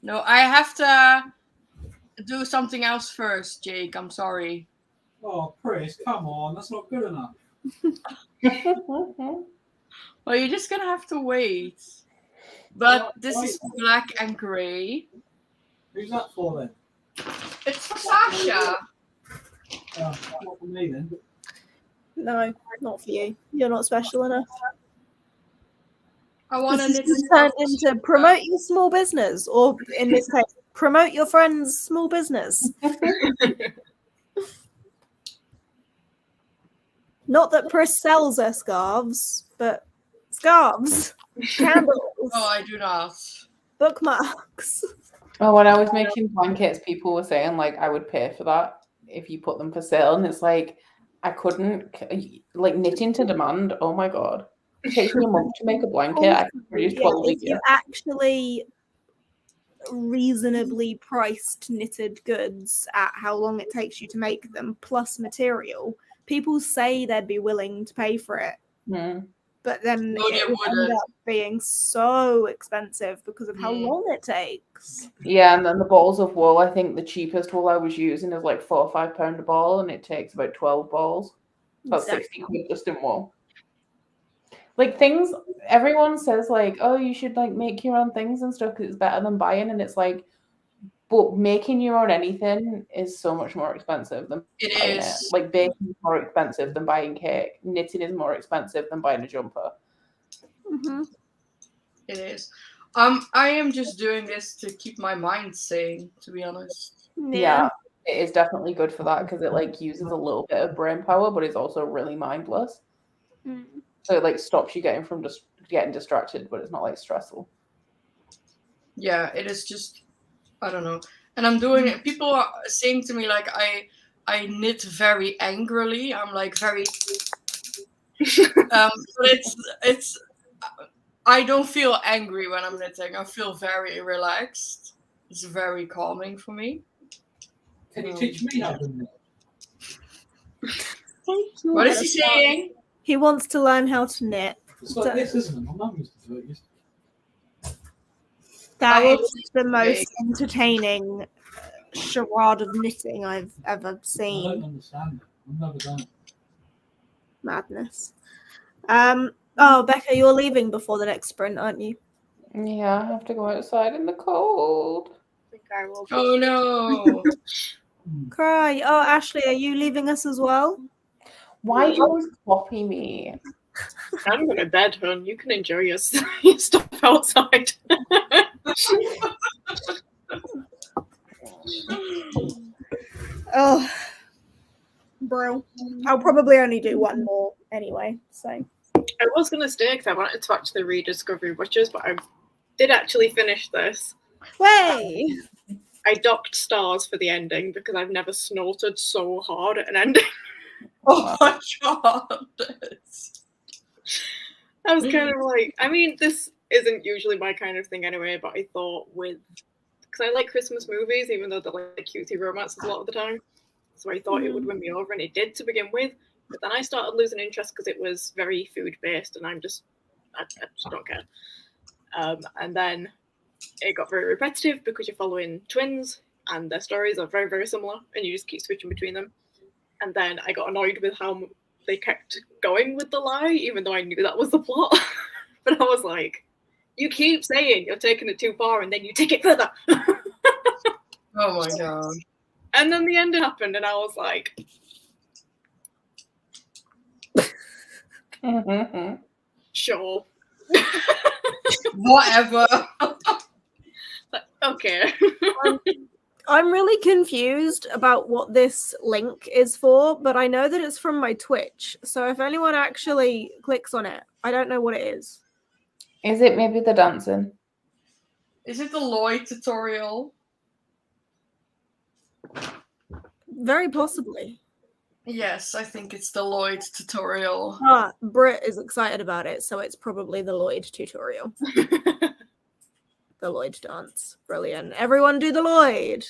No, I have to do something else first, Jake. I'm sorry. Oh, Chris, come on. That's not good enough. Well, you're just gonna have to wait. But this is black and grey. Who's that for then? It's for Sasha. Not for me then. No, not for you. You're not special enough. I want This to is just turned into promote your small business, or in this case, promote your friend's small business. Not that Pris sells her scarves, but scarves, candles, No, I do not. bookmarks. Oh, when I was making blankets, people were saying like I would pay for that if you put them for sale, and it's like I couldn't like knitting to demand. Oh my god, it takes me a month to make a blanket. I can produce 12 a if year. you actually reasonably priced knitted goods at how long it takes you to make them plus material, people say they'd be willing to pay for it, but then No, they it would end wouldn't. up being so expensive because of how long it takes. Yeah, and then the balls of wool, I think the cheapest wool I was using is like £4 or £5 a ball, and it takes about 12 balls. That's 60 quid just in wool. Like things, everyone says like, oh, you should like make your own things and stuff because it's better than buying, and it's like, but making your own anything is so much more expensive than buying it. Like baking is more expensive than buying cake. Knitting is more expensive than buying a jumper. Mm-hmm. It is. I am just doing this to keep my mind sane, to be honest. Yeah, it is definitely good for that because it like uses a little bit of brain power, but it's also really mindless. So it like stops you getting from just getting distracted, but it's not like stressful. Yeah, it is just, I don't know. And I'm doing it. People are saying to me like I knit very angrily. I'm like very but it's I don't feel angry when I'm knitting. I feel very relaxed. It's very calming for me. Can you teach me how to knit? What is he saying? He wants to learn how to knit. It's like this, isn't it? My mum used to do it. That is the most entertaining charade of knitting I've ever seen. I don't understand it. I've never done it. Madness. Oh, Becca, you're leaving before the next sprint, aren't you? Yeah, I have to go outside in the cold. I think I will. Oh no. Cry. Oh, Ashley, are you leaving us as well? Why do you always copy me? I'm going to bed, hon. You can enjoy your stuff outside. Oh, bro. I'll probably only do one more anyway, so. I was going to stay because I wanted to actually read Discovery Witches, but I did actually finish this. Way! I docked stars for the ending because I've never snorted so hard at an ending. Oh my god. I was kind of like, I mean, this isn't usually my kind of thing anyway, but I thought because I like Christmas movies, even though they're like cutesy romances a lot of the time. So I thought it would win me over, and it did to begin with. But then I started losing interest because it was very food-based, and I just don't care. And then it got very repetitive because you're following twins, and their stories are very, very similar, and you just keep switching between them. And then I got annoyed with how they kept going with the lie, even though I knew that was the plot. But I was like, you keep saying you're taking it too far, and then you take it further. Oh my god. And then the end happened, and I was like, sure. Whatever. Okay. I'm really confused about what this link is for, but I know that it's from my Twitch. So if anyone actually clicks on it, I don't know what it is. Is it maybe the dancing? Is it the Lloyd tutorial? Very possibly. Yes, I think it's the Lloyd tutorial. Britt is excited about it, so it's probably the Lloyd tutorial. The Lloyd dance. Brilliant. Everyone do the Lloyd.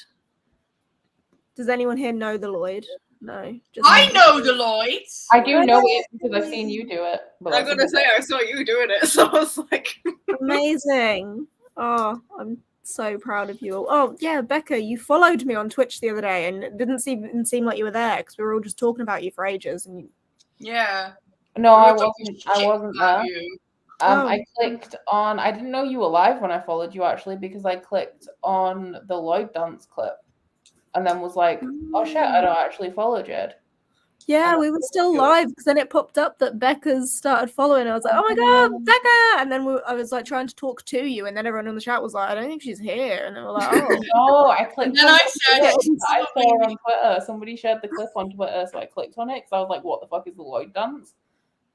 Does anyone here know the Lloyd? No. I know the Lloyd. I do know it because I've seen you do it. But I'm going to say I saw you doing it, so I was like... Amazing. Oh, I'm so proud of you all. Oh, yeah, Becca, you followed me on Twitch the other day, and it didn't seem like you were there because we were all just talking about you for ages. And Yeah. No, I wasn't there. You. I clicked on. I didn't know you were live when I followed you actually because I clicked on the Lloyd dance clip, and then was like, "Oh shit, I don't actually follow Jed." Yeah, we were still live because then it popped up that Becca's started following. I was like, "Oh my god, Becca!" And then I was like trying to talk to you, and then everyone in the chat was like, "I don't think she's here," and they were like, "Oh." No, I clicked. And then I said, I saw her on Twitter. Somebody shared the clip on Twitter, so I clicked on it because I was like, "What the fuck is the Lloyd dance?"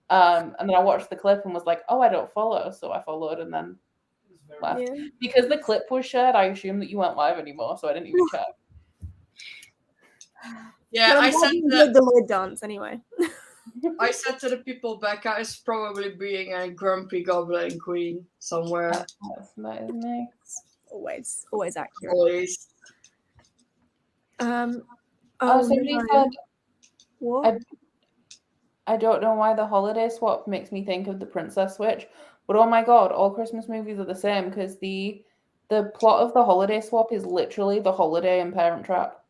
And then I watched the clip and was like, "Oh, I don't follow," so I followed and then left. Yeah. Because the clip was shared, I assumed that you weren't live anymore, so I didn't even check. Yeah, But I I'm glad said you that. enjoyed the Lloyd dance anyway. I said to the people, Becca is probably being a grumpy goblin queen somewhere. That is nice. Always accurate. Always. Somebody no. said, What? I don't know why the holiday swap makes me think of the Princess Switch, but oh my god, all Christmas movies are the same because the plot of the holiday swap is literally the holiday and Parent Trap.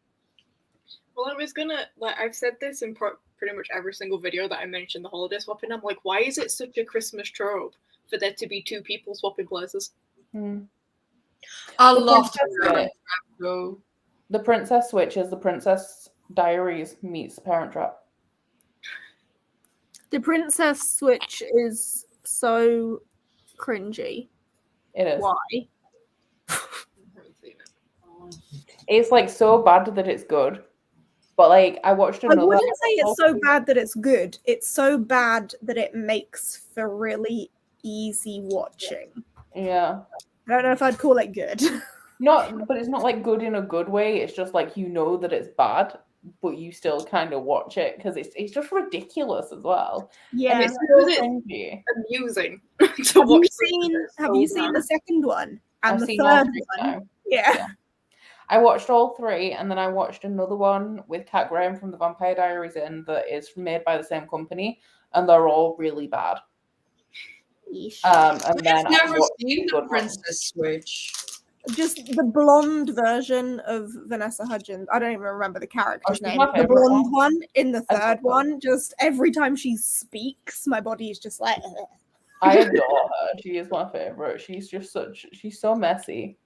Well, I was gonna, like, I've said this in pretty much every single video that I mentioned the holiday swapping. I'm like, why is it such a Christmas trope for there to be two people swapping places? I The love Princess the Parent Switch. Trap though. The Princess Switch is the Princess Diaries meets Parent Trap. The Princess Switch is so cringy. It is. Why? I haven't seen it. It's like so bad that it's good. But like I watched I another. wouldn't say it's so bad that it's good. It's so bad that it makes for really easy watching. Yeah. I don't know if I'd call it good. But it's not like good in a good way. It's just like you know that it's bad, but you still kind of watch it because it's just ridiculous as well. Yeah. And it's Because so it's cringy. amusing to Have you watch. seen the second one and I've the seen all third three one? now. Yeah. I watched all three, and then I watched another one with Kat Graham from the Vampire Diaries in that is made by the same company, and they're all really bad. And then I've never watched seen the the good Princess Switch. Just the blonde version of Vanessa Hudgens. I don't even remember the character's she's name. my The favourite blonde one. one in the I third love her. one. Just every time she speaks, my body is just like. Ugh. I adore her. She is my favorite. She's so messy.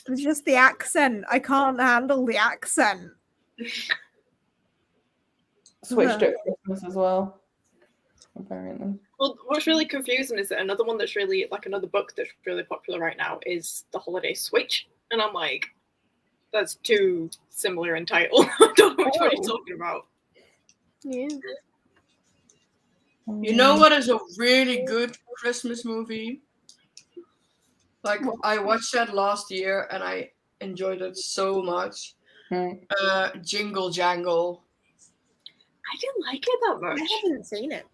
It's just the accent. I can't handle the accent. Switched at Christmas as well, apparently. Well, what's really confusing is that another one that's really, like another book that's really popular right now is The Holiday Switch. And I'm like, that's too similar in title. I don't know which one you're talking about. Yeah. You know what is a really good Christmas movie? Like I watched that last year and I enjoyed it so much. Jingle Jangle. I didn't like it that much. I haven't seen it.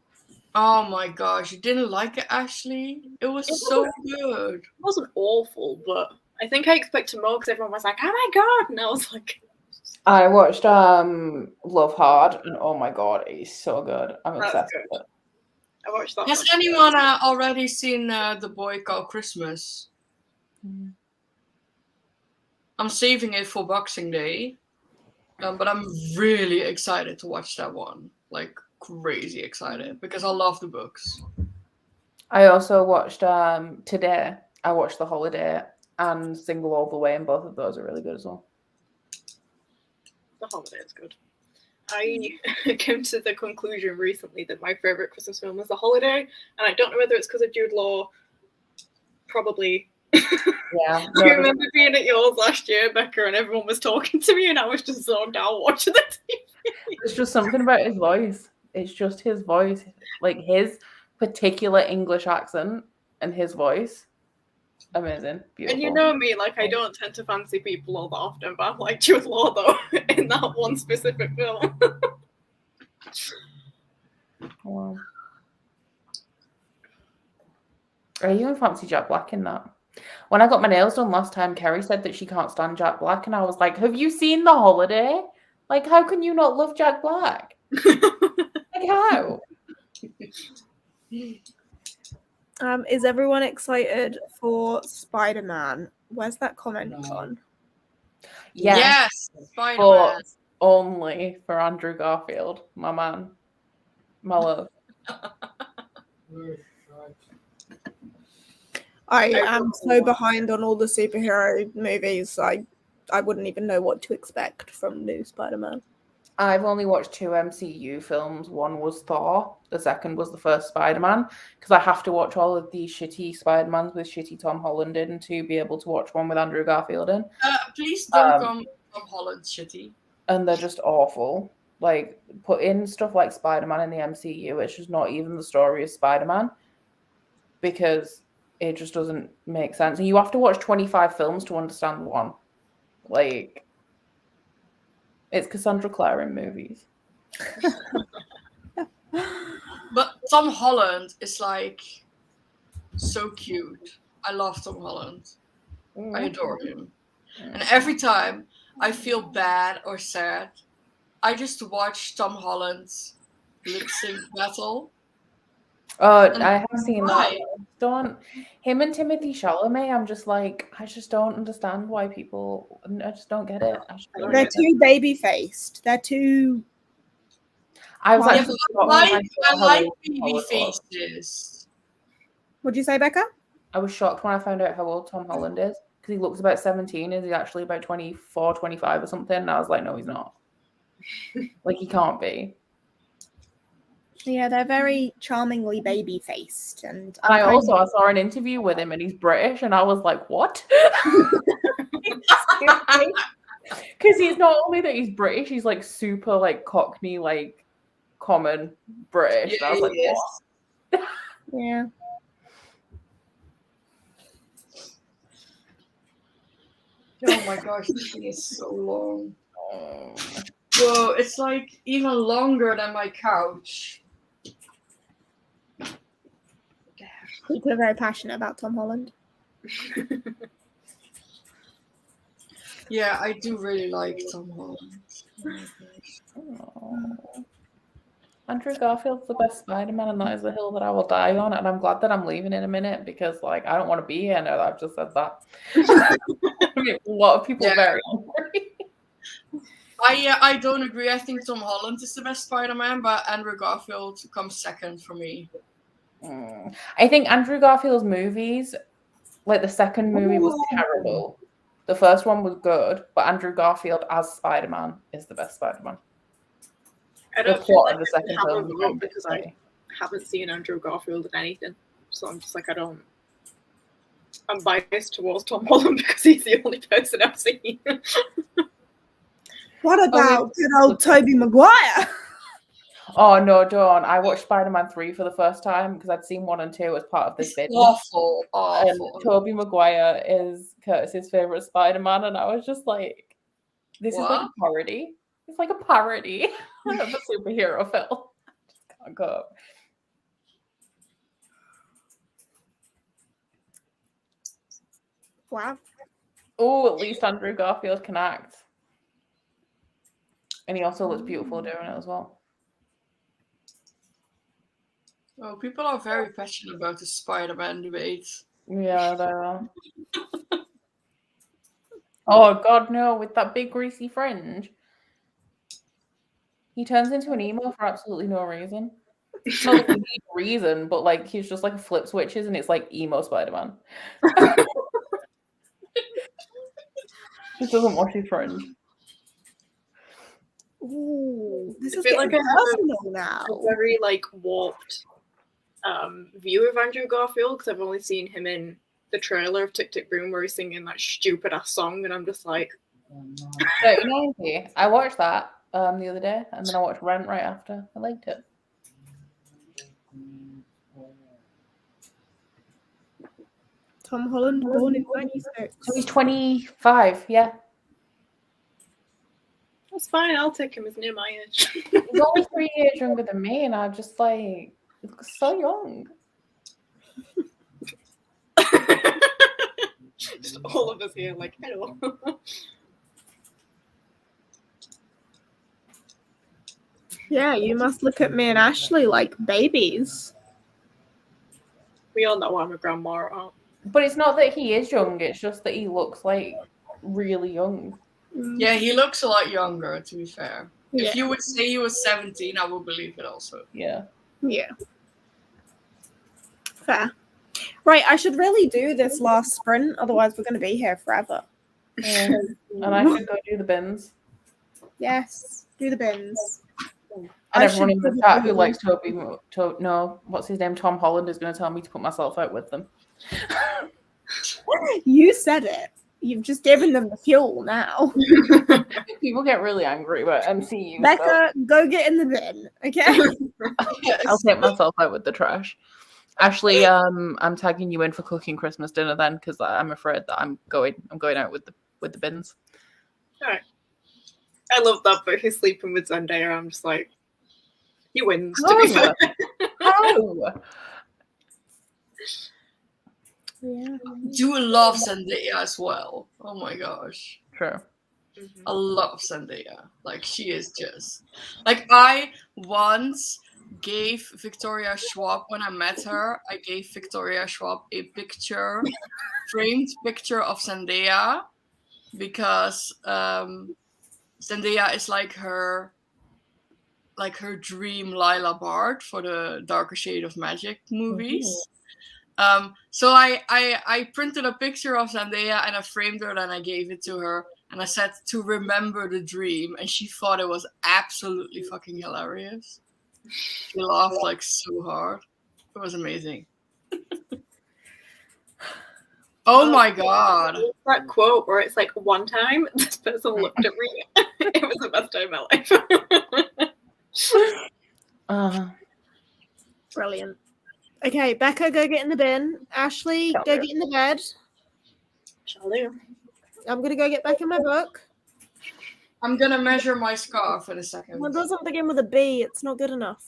Oh my gosh, you didn't like it, Ashley? It was so good. It wasn't awful, but I think I expected more because everyone was like, oh my god. And I was like, I watched Love Hard, and oh my god, it's so good. I'm That's obsessed good. with it. I watched that. Has one. anyone already seen The Boy Called Christmas? I'm saving it for Boxing Day, but I'm really excited to watch that one. Like crazy excited because I love the books. I also watched today. I watched The Holiday and Single All the Way, and both of those are really good as well. The Holiday is good. I came to the conclusion recently that my favorite Christmas film is The Holiday, and I don't know whether it's because of Jude Law. Probably. Yeah. I remember being at yours last year, Becca, and everyone was talking to me, and I was just zoned out watching the TV. It's just something about his voice. It's just his voice, like his particular English accent and his voice. Amazing, beautiful. And you know me, like I don't tend to fancy people all that often, but I'm like Jude Law though in that one specific film. Wow. I even fancy Jack Black in that. When I got my nails done last time, Kerry said that she can't stand Jack Black, and I was like, "Have you seen The Holiday? Like, how can you not love Jack Black? Like, how?" Is everyone excited for Spider-Man? Where's that comment No. gone? Yes, Spider-Man. but only for Andrew Garfield, my man, my love. I am so behind on all the superhero movies. I wouldn't even know what to expect from new Spider-Man. I've only watched 2 MCU films. One was Thor. The second was the first Spider-Man, because I have to watch all of these shitty Spider-Mans with shitty Tom Holland in to be able to watch one with Andrew Garfield in. Please don't come from Holland shitty. And they're just awful. Like, put in stuff like Spider-Man in the MCU, it's just not even the story of Spider-Man, because it just doesn't make sense. And you have to watch 25 films to understand one. Like, It's Cassandra Clare in movies. But Tom Holland is like so cute. I love Tom Holland. I adore him. And every time I feel bad or sad, I just watch Tom Holland's lip sync battle. Oh, And I have seen that. why? Don't him and Timothy Chalamet. I'm just like, I just don't understand why people. I just don't get it. They're too baby faced. They're too. I was Yeah, actually shocked when I found out how like old Tom baby Holland was. faces. What'd you say, Becca? I was shocked when I found out how old Tom Holland is because he looks about 17. Is he actually about 24, 25 or something? And I was like, no, he's not. Like, he can't be. Yeah, they're very charmingly baby faced, and I saw an interview with him, and he's British, and I was like, what? Because he's not only that he's British, he's like super like Cockney, like common British. Yeah, And I was like, he is. what? Yeah. Oh my gosh, this thing is so long. Whoa, it's like even longer than my couch. People are very passionate about Tom Holland. Yeah, I do really like Tom Holland. Oh. Andrew Garfield's the best Spider-Man, and that is the hill that I will die on. And I'm glad that I'm leaving in a minute because, like, I don't want to be here now that I've just said that. I mean, a lot of people very angry. I don't agree. I think Tom Holland is the best Spider-Man, but Andrew Garfield comes second for me. I think Andrew Garfield's movies, like the second movie was terrible. The first one was good, but Andrew Garfield as Spider-Man is the best Spider-Man. I The don't feel plot like of the I second have a film. vote because I haven't seen Andrew Garfield in anything. So I'm just like, I'm biased towards Tom Holland because he's the only person I've seen. What about good old Tobey Maguire? Oh no, don't! I watched Spider-Man 3 for the first time because I'd seen 1 and 2 as part of this bit. Awful. And Tobey Maguire is Curtis's favorite Spider-Man, and I was just like, "This is like a parody. It's like a parody of a superhero film." I just can't go. Wow. Oh, at least Andrew Garfield can act, and he also looks beautiful doing it as well. Oh, people are very passionate about the Spider-Man debate. Yeah, they are. Oh God, no! With that big greasy fringe, he turns into an emo for absolutely no reason. Not like he needs a reason, but like he's just like a flip switches, and it's like emo Spider-Man. Just doesn't wash his fringe. Ooh, this I is feel getting like I have personal now. a very warped view of Andrew Garfield because I've only seen him in the trailer of Tick Tick Boom where he's singing that stupid ass song, and I'm just like, 3090. I watched that the other day, and then I watched Rent right after. I liked it. Tom Holland, born in 96. So he's 25. Yeah, that's fine. I'll take him as near my age. he's only 3 years younger than me, and I'm just like, he looks so young. Just all of us here, like, hello. Yeah, you must look at me and Ashley like babies. We all know I'm a grandma, aren't But it's not that he is young; it's just that he looks like really young. Yeah, he looks a lot younger, to be fair. Yeah. If you would say he was 17, I would believe it also. Yeah. Yeah. Fair. Right, I should really do this last sprint, otherwise we're going to be here forever. Yeah. And I should go do the bins. Yes, do the bins. And I everyone should in the probably chat who do- likes what's his name? Tom Holland is going to tell me to put myself out with them. You said it. You've just given them the fuel now. People get really angry about MCU. Becca, go get in the bin, okay? I'll take myself out with the trash. Ashley, I'm tagging you in for cooking Christmas dinner then, because I'm afraid that I'm going out with the bins. All right. I love that, but he's sleeping with Zendaya. I'm just like, he wins, to be fair. Oh, Yeah. Do love Zendaya as well. Oh my gosh. true. I love Zendaya. Like, she is just like, I once gave Victoria Schwab, when I met her, I gave Victoria Schwab a picture, framed picture of Zendaya, because Zendaya is like her dream Lila Bart for the Darker Shade of Magic movies. So I printed a picture of Zendaya and I framed her and I gave it to her and I said to remember the dream, and she thought it was absolutely fucking hilarious. She laughed like so hard. It was amazing. Oh my god. That quote where it's like, one time this person looked at me. It was the best day of my life. Brilliant. Okay, Becca, go get in the bin. Ashley, Shall go do. get in the bed. Shall do. I'm gonna go get back in my book. I'm gonna measure my scarf in a second. Well, it doesn't begin with a B. It's not good enough.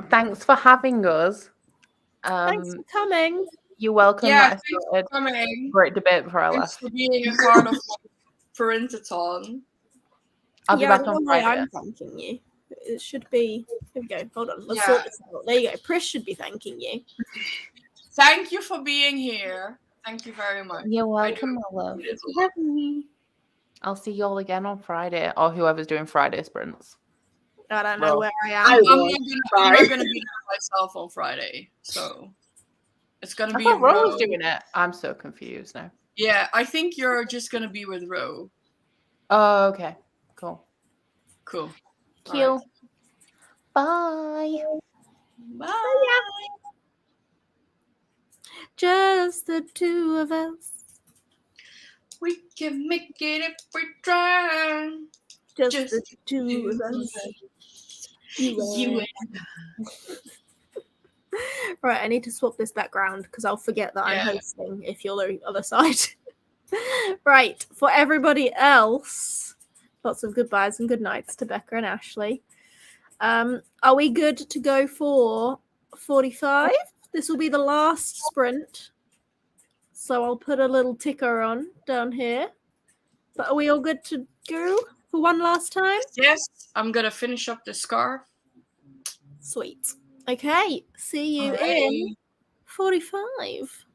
Thanks for having us. Thanks for coming. You're welcome. Yeah, That I thanks for started coming. a great debate before I Thanks left. for being a part of Sprintathon. I'll be Yeah, back I on don't know why Friday. I'm thanking you. It should be. Here we go. Hold on. Let's Yeah. sort this out. There you go. Pris should be thanking you. Thank you for being here. Thank you very much. You're I welcome, do my love. appreciate it a lot. I'll see you all again on Friday, or whoever's doing Friday sprints. I don't know Well, where I I am. will. I'm not gonna be there myself on Friday, so it's gonna I be thought Ro was Ro. doing it. I'm so confused now. Yeah, I think you're just gonna be with Ro. Oh, okay. Cool. Cool. Cute. Bye. Bye. Just the two of us. We can make it if we try. Just the two of us. You Right, I need to swap this background because I'll forget that I'm Yeah. hosting if you're the other side. Right, for everybody else, lots of goodbyes and good nights to Becca and Ashley. Are we good to go for 45? This will be the last sprint. So I'll put a little ticker on down here. But are we all good to go for one last time? Yes, I'm gonna finish up the scarf. Sweet. Okay, see you in Alrighty. 45.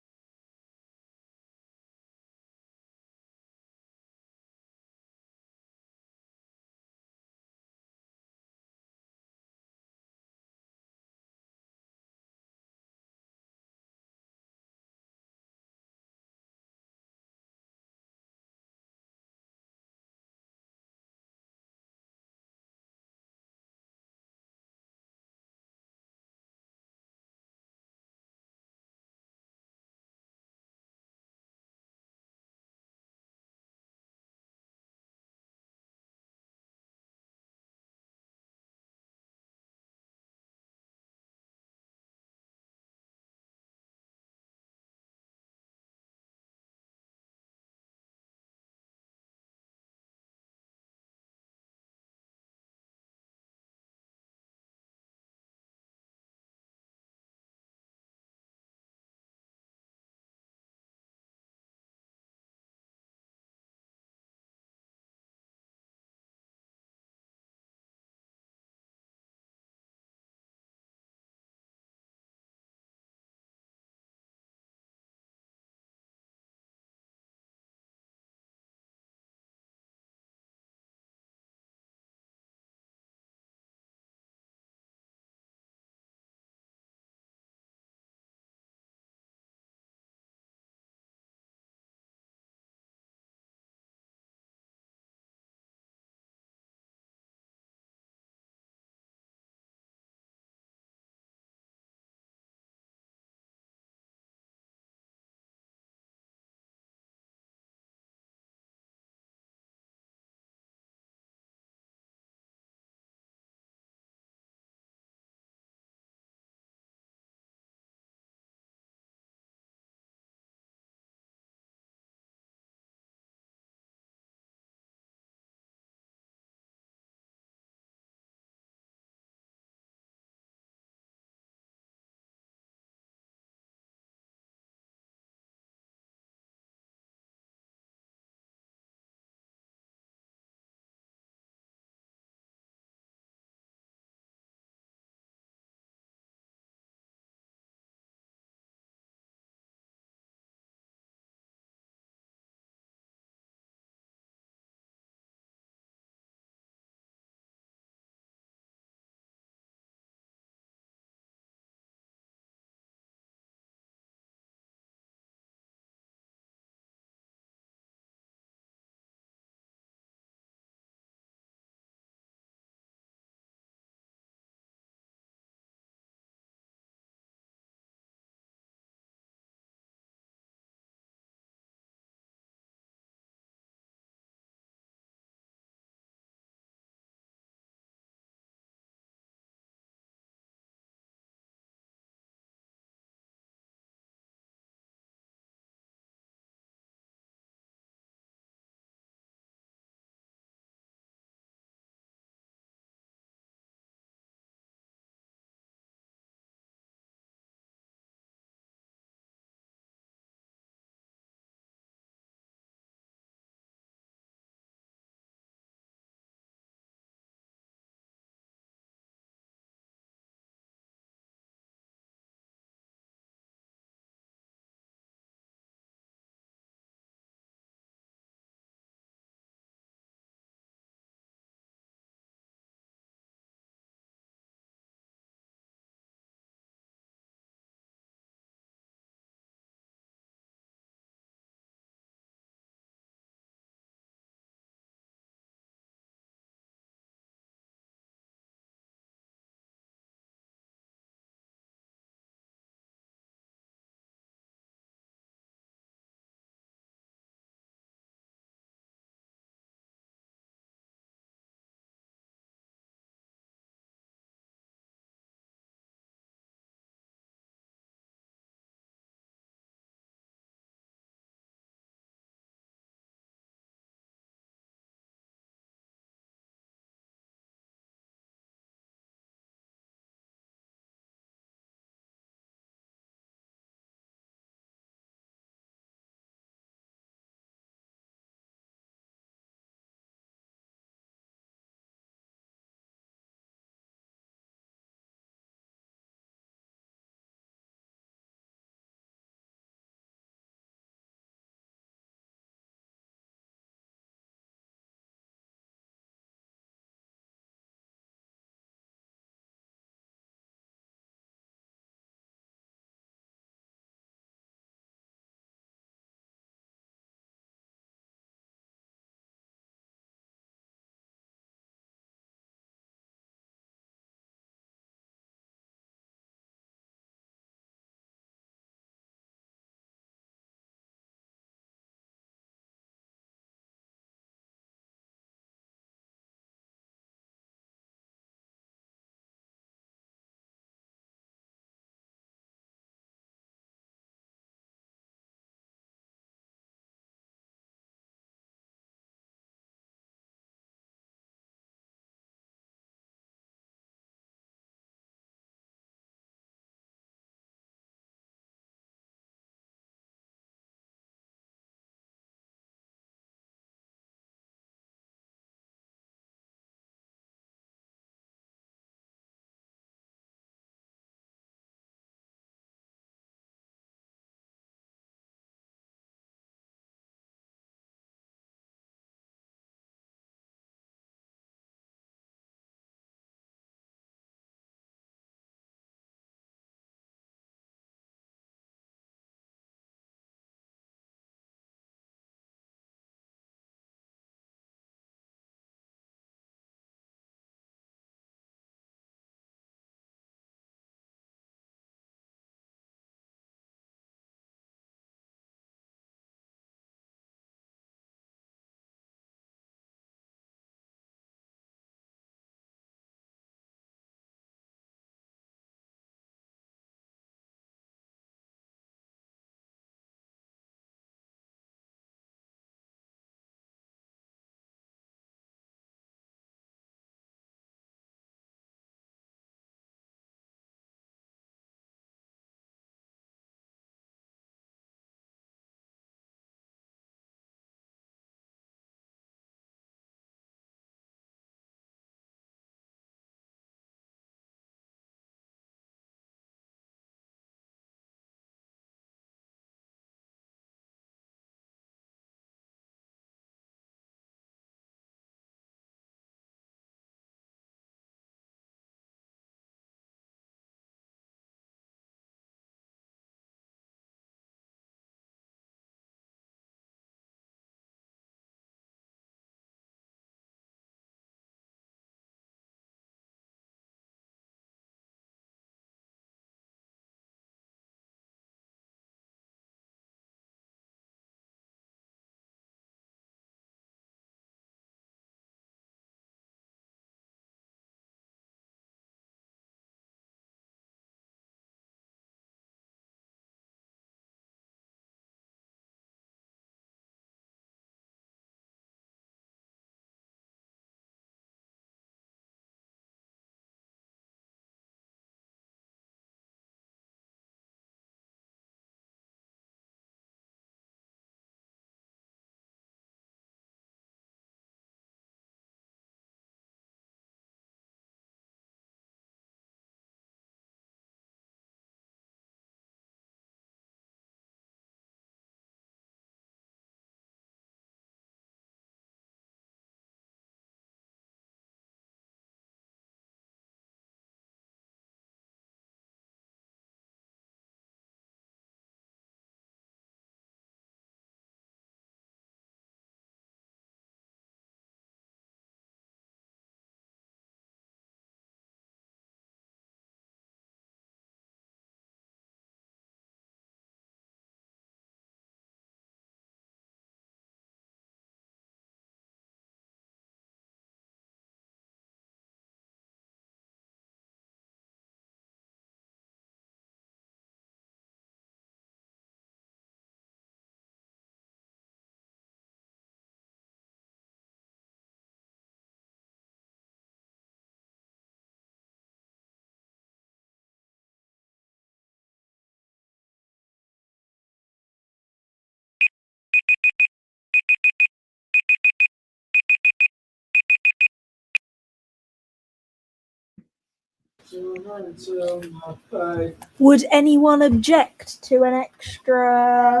Would anyone object to an extra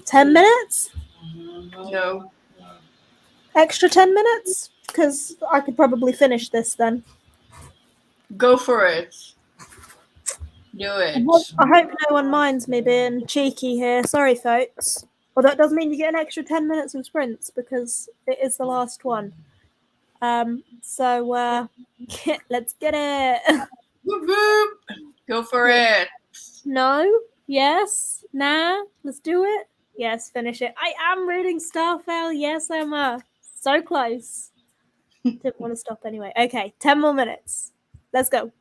10 minutes? No. Extra 10 minutes? Because I could probably finish this then. Go for it. Do it. I hope no one minds me being cheeky here. Sorry, folks. Well, that does mean you get an extra 10 minutes of sprints because it is the last one. So let's get it. Whoop, whoop. Go for it. No? Yes? Nah? Let's do it? Yes, finish it. I am reading Starfell. Yes, Emma. So close. Didn't want to stop anyway. Okay, 10 more minutes. Let's go.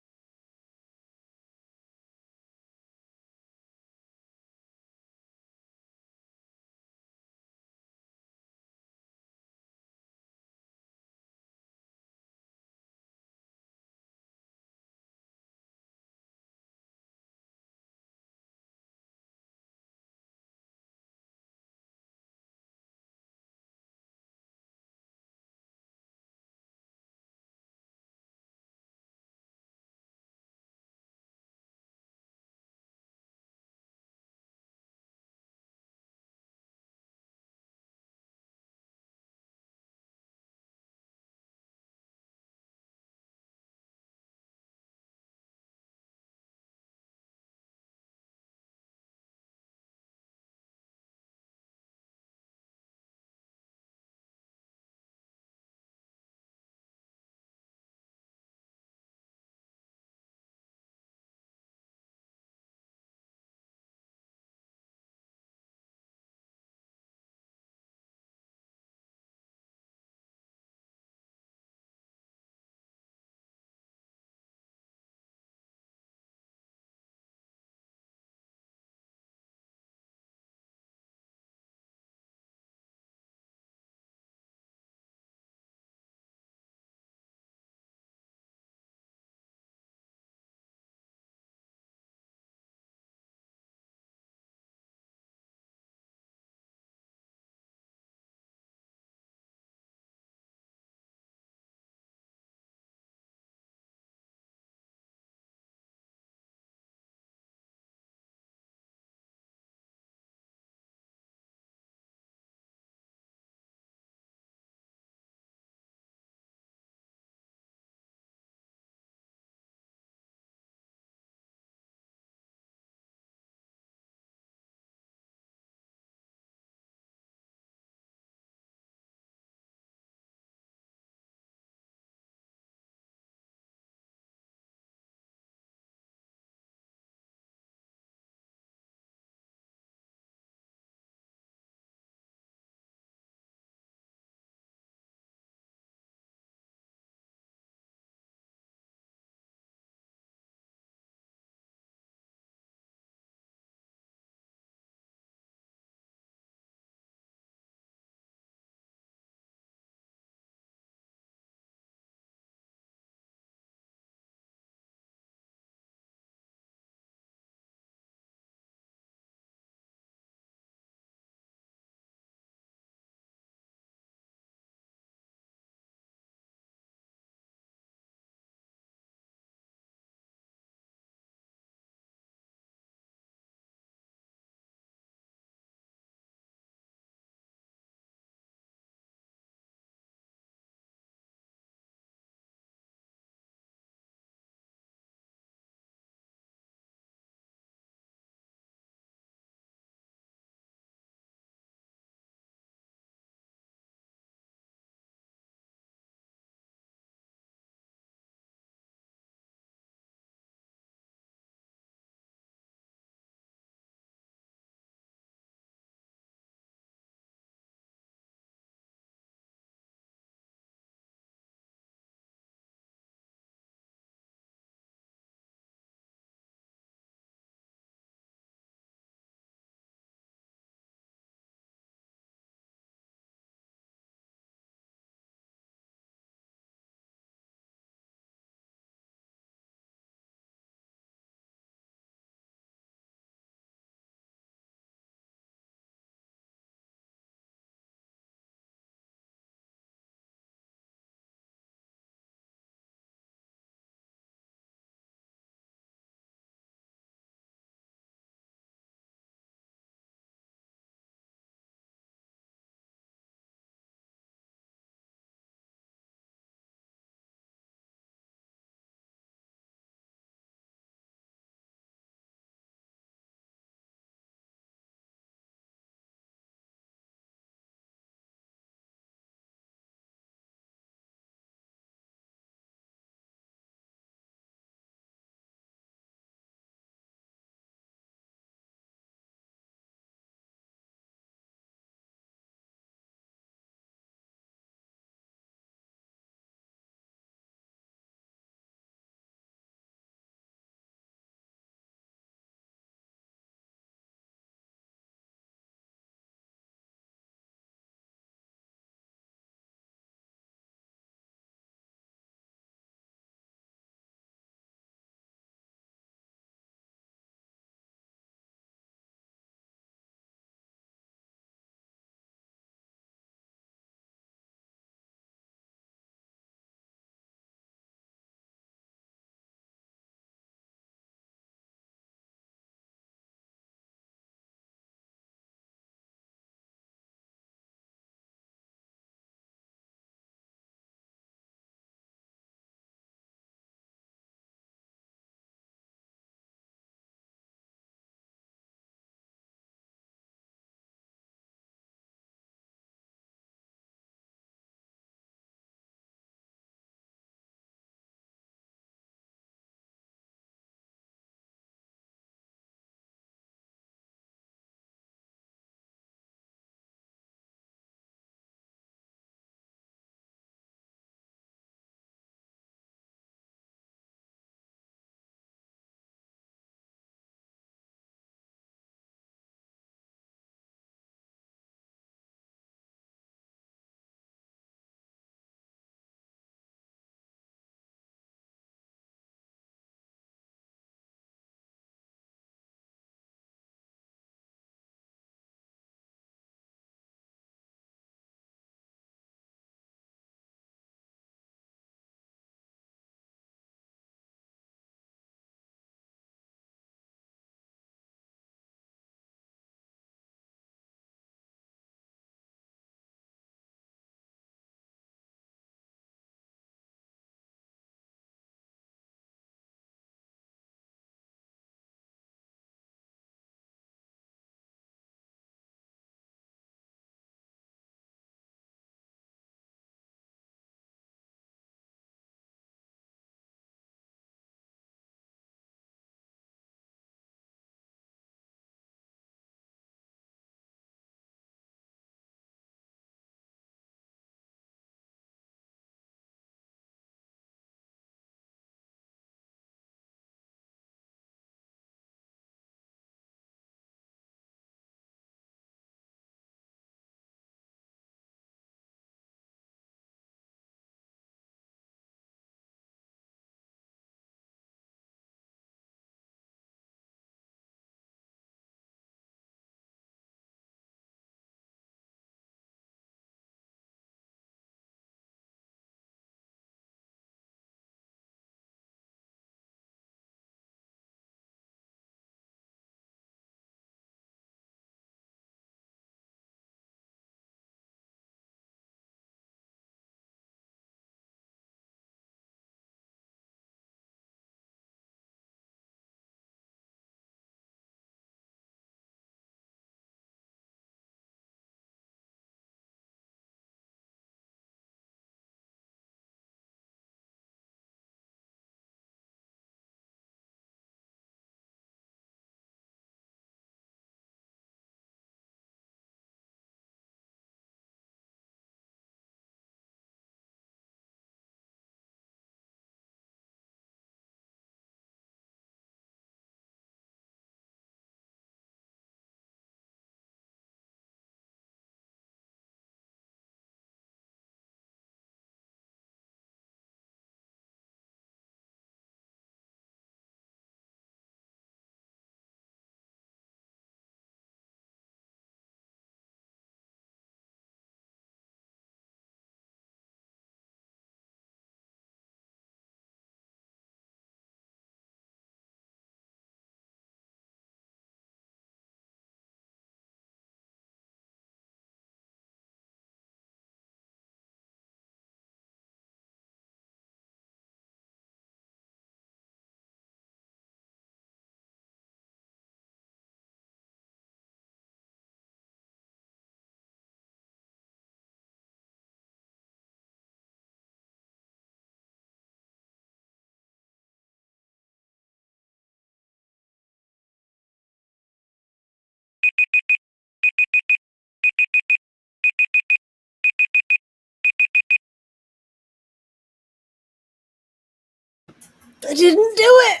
I didn't do it.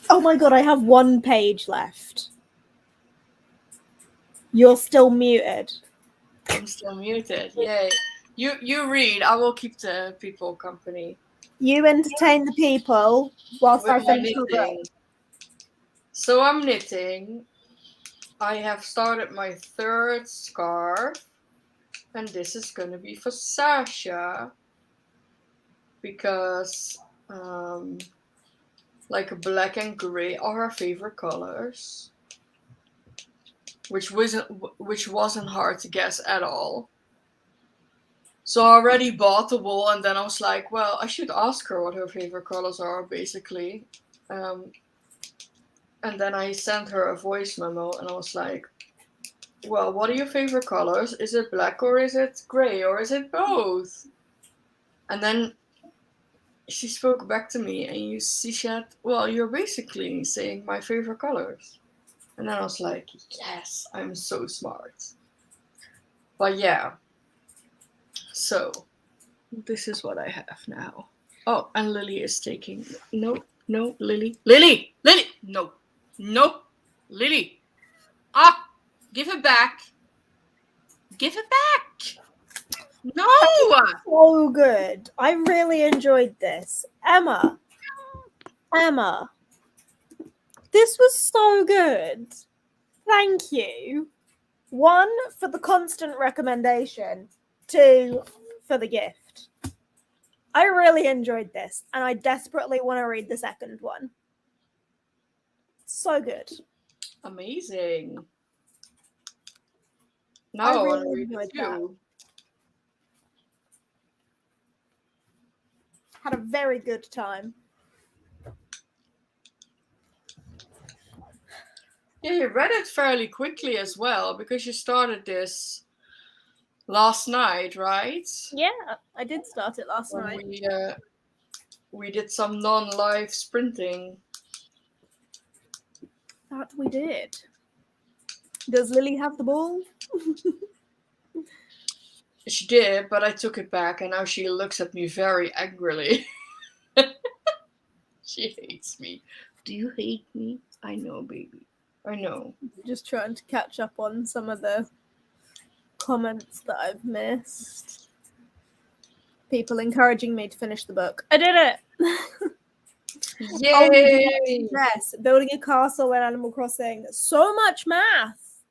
Oh my god, I have one page left. You're still muted. I'm still muted. Yay. You read. I will keep the people company. You entertain the people whilst I With my finish my book. knitting. So I'm knitting. I have started my 3rd scarf. And this is going to be for Sasha. Because like black and grey are her favorite colors. Which wasn't hard to guess at all. So I already bought the wool, and then I was like, well, I should ask her what her favorite colors are, basically. And then I sent her a voice memo, and I was like, well, what are your favorite colors? Is it black, or is it grey, or is it both? And then she spoke back to me, and she said, well, you're basically saying my favorite colors. And then I was like, yes, I'm so smart. But yeah. So, this is what I have now. Oh, and Lily is taking... No, Lily. Lily! No, Lily. Ah, give it back. Give it back. No! So good. I really enjoyed this. Emma. This was so good. Thank you. 1, for the constant recommendation. 2, for the gift. I really enjoyed this, and I desperately want to read the second one. So good. Amazing. No, I I want really to read enjoyed it too. Had a very good time. Yeah, you read it fairly quickly as well, because you started this last night, right? Yeah, I did start it last When night. we did some non-live sprinting. That we did. Does Lily have the ball? She did, but I took it back, and now she looks at me very angrily. She hates me. Do you hate me? I know, baby. I know. Just trying to catch up on some of the comments that I've missed. People encouraging me to finish the book. I did it! Yay! Yes, building a castle in Animal Crossing. So much math.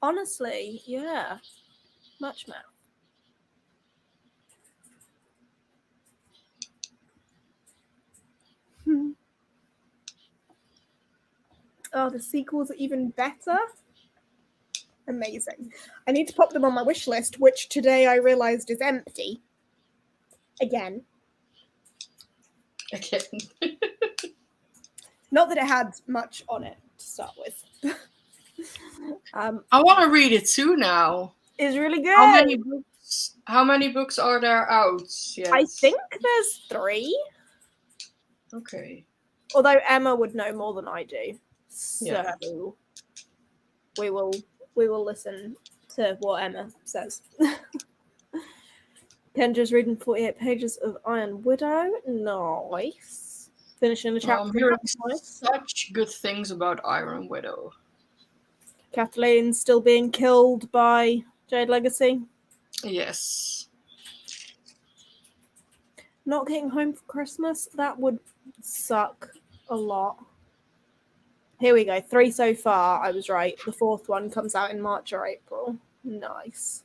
Honestly, yeah. Much math. Oh, the sequels are even better. Amazing. I need to pop them on my wish list, which today I realized is empty. Again. Not that it had much on it to start with. I want to read it too now. It's really good. How many books are there out yet? I think there's 3. Okay. Although Emma would know more than I do. So Yeah. we will listen to what Emma says. Kendra's reading 48 pages of Iron Widow. Nice. Finishing the chapter. I'm hearing such good things about Iron Widow. Kathleen's still being killed by Jade Legacy. Yes. Not getting home for Christmas, that would suck a lot. Here we go. 3 so far. I was right. The 4th one comes out in March or April. Nice.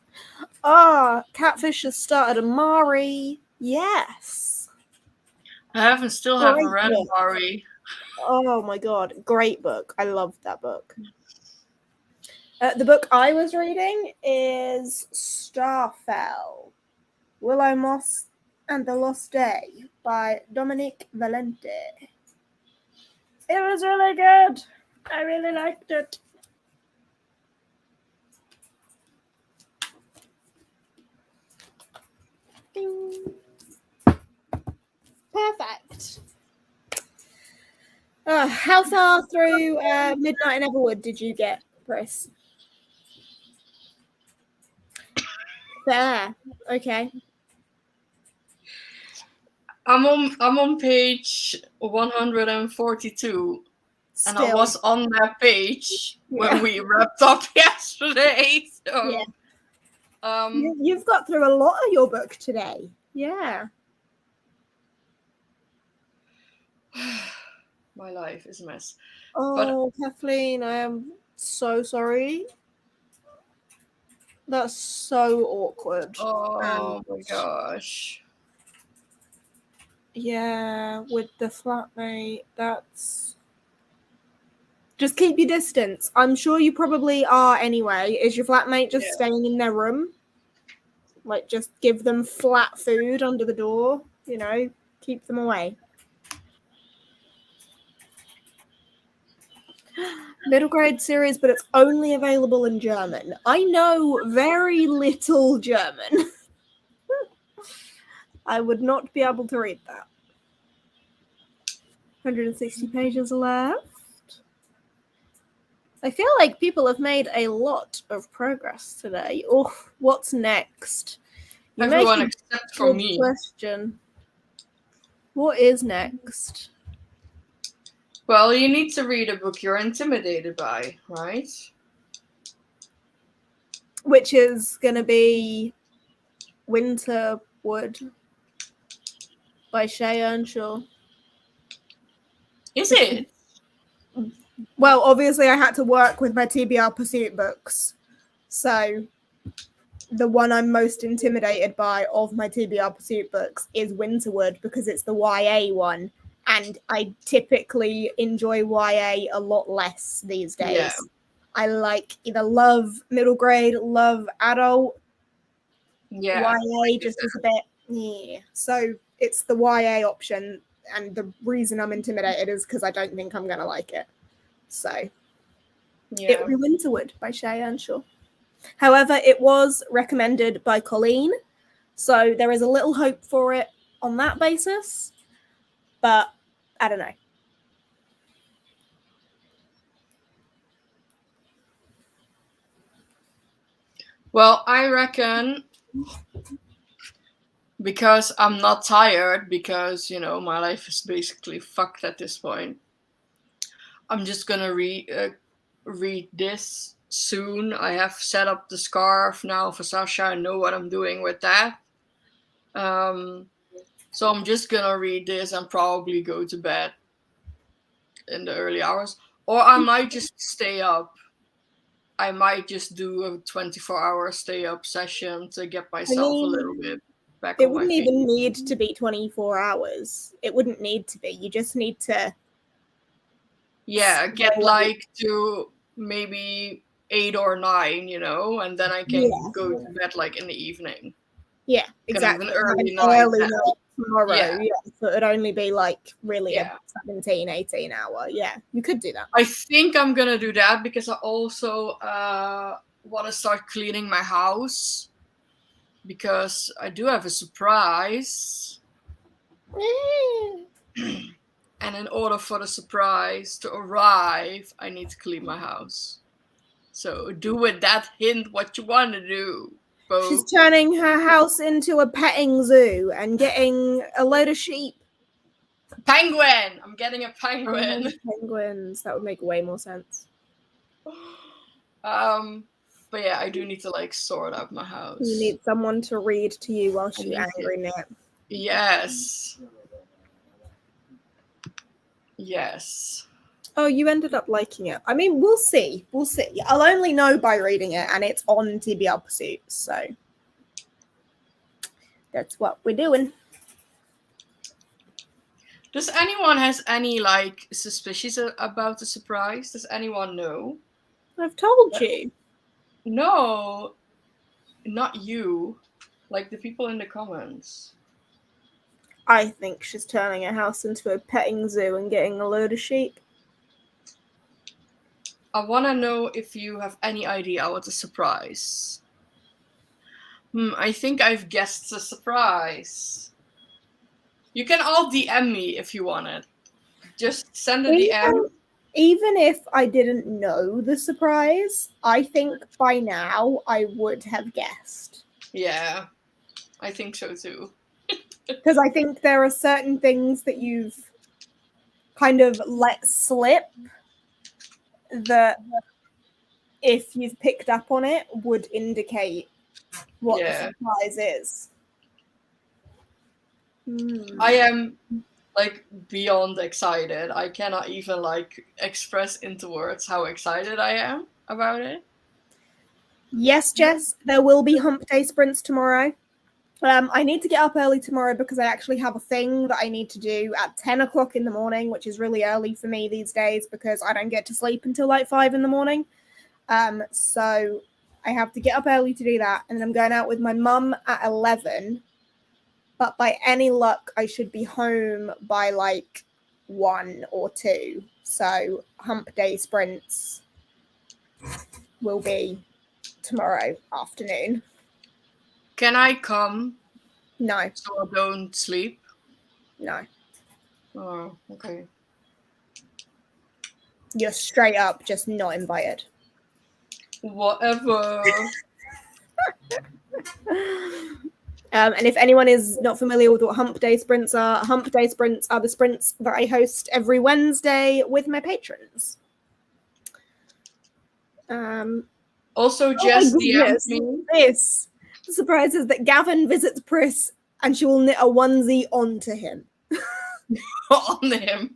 Catfish has started Amari. Yes. I haven't read book. Amari. Oh my god. Great book. I loved that book. The book I was reading is Starfell, Willow Moss and the Lost Day by Dominique Valente. It was really good. I really liked it. Ding. Perfect. How far through Midnight in Everwood did you get, Chris? Fair. Okay. I'm on page 142, and I Still, was on that page Yeah. when we wrapped up yesterday. So, Yeah. um, You've got through a lot of your book today. Yeah. my life is a mess. Oh, Kathleen, I am so sorry. That's so awkward. Oh my gosh. Yeah, with the flatmate, that's... Just keep your distance. I'm sure you probably are anyway. Is your flatmate just Yeah. staying in their room? Like, just give them flat food under the door, you know? Keep them away. Middle grade series, but it's only available in German. I know very little German. I would not be able to read that. 160 pages left. I feel like people have made a lot of progress today. Oh, what's next? You make Everyone a except for good me. question. What is next? Well, you need to read a book you're intimidated by, right? Which is going to be Winterwood by Shay Earnshaw. Is it? Well, obviously I had to work with my TBR Pursuit books. So the one I'm most intimidated by of my TBR Pursuit books is Winterwood because it's the YA one. And I typically enjoy YA a lot less these days. Yeah. I like either love middle grade, love adult. Yeah. YA just is a bit, yeah. So it's the YA option. And the reason I'm intimidated is because I don't think I'm going to like it. So Yeah. it'll be Winterwood by Shay Earnshaw. However, it was recommended by Colleen. So there is a little hope for it on that basis. But I don't know. Well, I reckon because I'm not tired, because, you know, my life is basically fucked at this point, I'm just gonna read this soon. I have set up the scarf now for Sasha. I know what I'm doing with that. So I'm just gonna read this and probably go to bed in the early hours. Or I might just stay up. I might just do a 24-hour stay up session to get myself a little bit back It on my wouldn't feet. even need to be 24 hours. It wouldn't need to be. You just need to... Yeah, get like to maybe 8 or 9, you know, and then I can go to bed like in the evening. Yeah, Kind of exactly. an early Have an night. early night tomorrow. Yeah. Yeah. So it'd only be like really Yeah. a 17, 18 hour. Yeah, you could do that. I think I'm gonna do that because I also want to start cleaning my house because I do have a surprise. And in order for the surprise to arrive, I need to clean my house. So do with that hint what you want to do, Bo. She's turning her house into a petting zoo and getting a load of sheep. Penguin! I'm getting a penguin. Penguins. That would make way more sense. But yeah, I do need to like sort out my house. You need someone to read to you whilst you angry knit. Yes. Yes. Oh, you ended up liking it. I mean, we'll see. We'll see. I'll only know by reading it, and it's on TBR Pursuit, so that's what we're doing. Does anyone has any like suspicions about the surprise? Does anyone know? I've told you. No, not you. Like the people in the comments. I think she's turning her house into a petting zoo and getting a load of sheep. I want to know if you have any idea what the surprise. I think I've guessed the surprise. You can all DM me if you want it. Just send a DM. Even if I didn't know the surprise, I think by now I would have guessed. Yeah, I think so too. Because I think there are certain things that you've kind of let slip that if you've picked up on it would indicate what the surprise is. I am like beyond excited. I cannot even like express into words how excited I am about it. Yes, Jess, there will be hump day sprints tomorrow. I need to get up early tomorrow because I actually have a thing that I need to do at 10 o'clock in the morning, which is really early for me these days because I don't get to sleep until like 5 in the morning. So I have to get up early to do that. And then I'm going out with my mum at 11. But by any luck, I should be home by like 1 or 2. So hump day sprints will be tomorrow afternoon. Can I come? No. So I don't sleep? No. Oh, okay. You're straight up just not invited. Whatever. And if anyone is not familiar with what hump day sprints are the sprints that I host every Wednesday with my patrons. Also, Jess DM'd me. The surprise is that Gavin visits Pris and she will knit a onesie onto him. On him.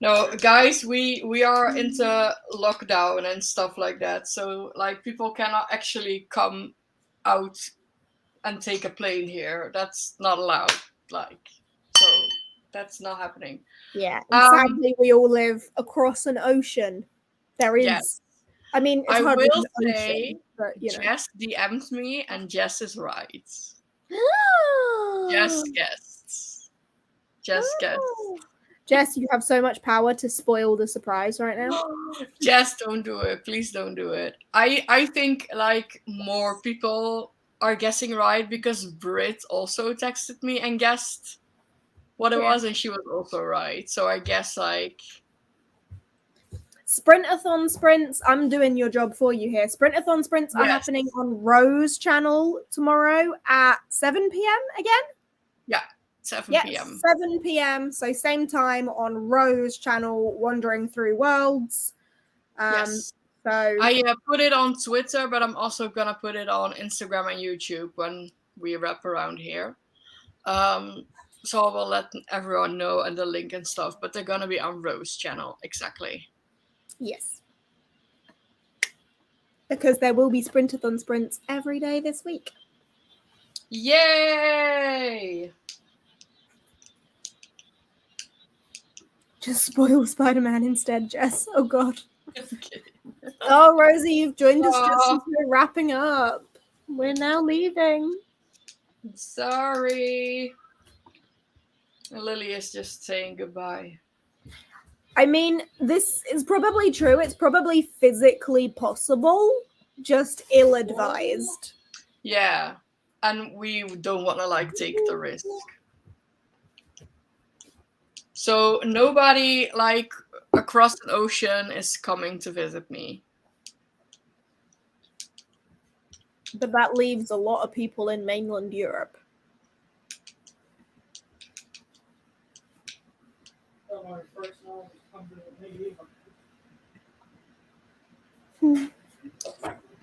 No, guys, we are into lockdown and stuff like that. So, like, people cannot actually come out and take a plane here. That's not allowed. Like, so that's not happening. Yeah, and sadly, we all live across an ocean. There is. Yes. I mean, it's I hardly will an say, ocean, but, you know. Jess DM'd me, and Jess is right. Jess guessed. Jess guessed. Jess, you have so much power to spoil the surprise right now. Jess, don't do it. Please don't do it. I think like more people are guessing right because Brit also texted me and guessed what it was, and she was also right. So I guess like Sprintathon sprints, I'm doing your job for you here. Sprintathon sprints are happening on Rose channel tomorrow at 7 p.m. again? Yeah, 7 p.m. 7 p.m. So same time on Rose channel, Wandering Through Worlds. Yes. So I put it on Twitter, but I'm also gonna put it on Instagram and YouTube when we wrap around here. So I will let everyone know and the link and stuff, but they're gonna be on Rose channel, exactly. Yes. Because there will be Sprintathon sprints every day this week. Yay! Just spoil Spider-Man instead, Jess. Oh, God. Okay. Oh, Rosie, you've joined us just as we're wrapping up. We're now leaving. Sorry. Lily is just saying goodbye. I mean, this is probably true. It's probably physically possible, just ill-advised. Yeah, and we don't want to like take the risk. So nobody like across an ocean is coming to visit me. But that leaves a lot of people in mainland Europe.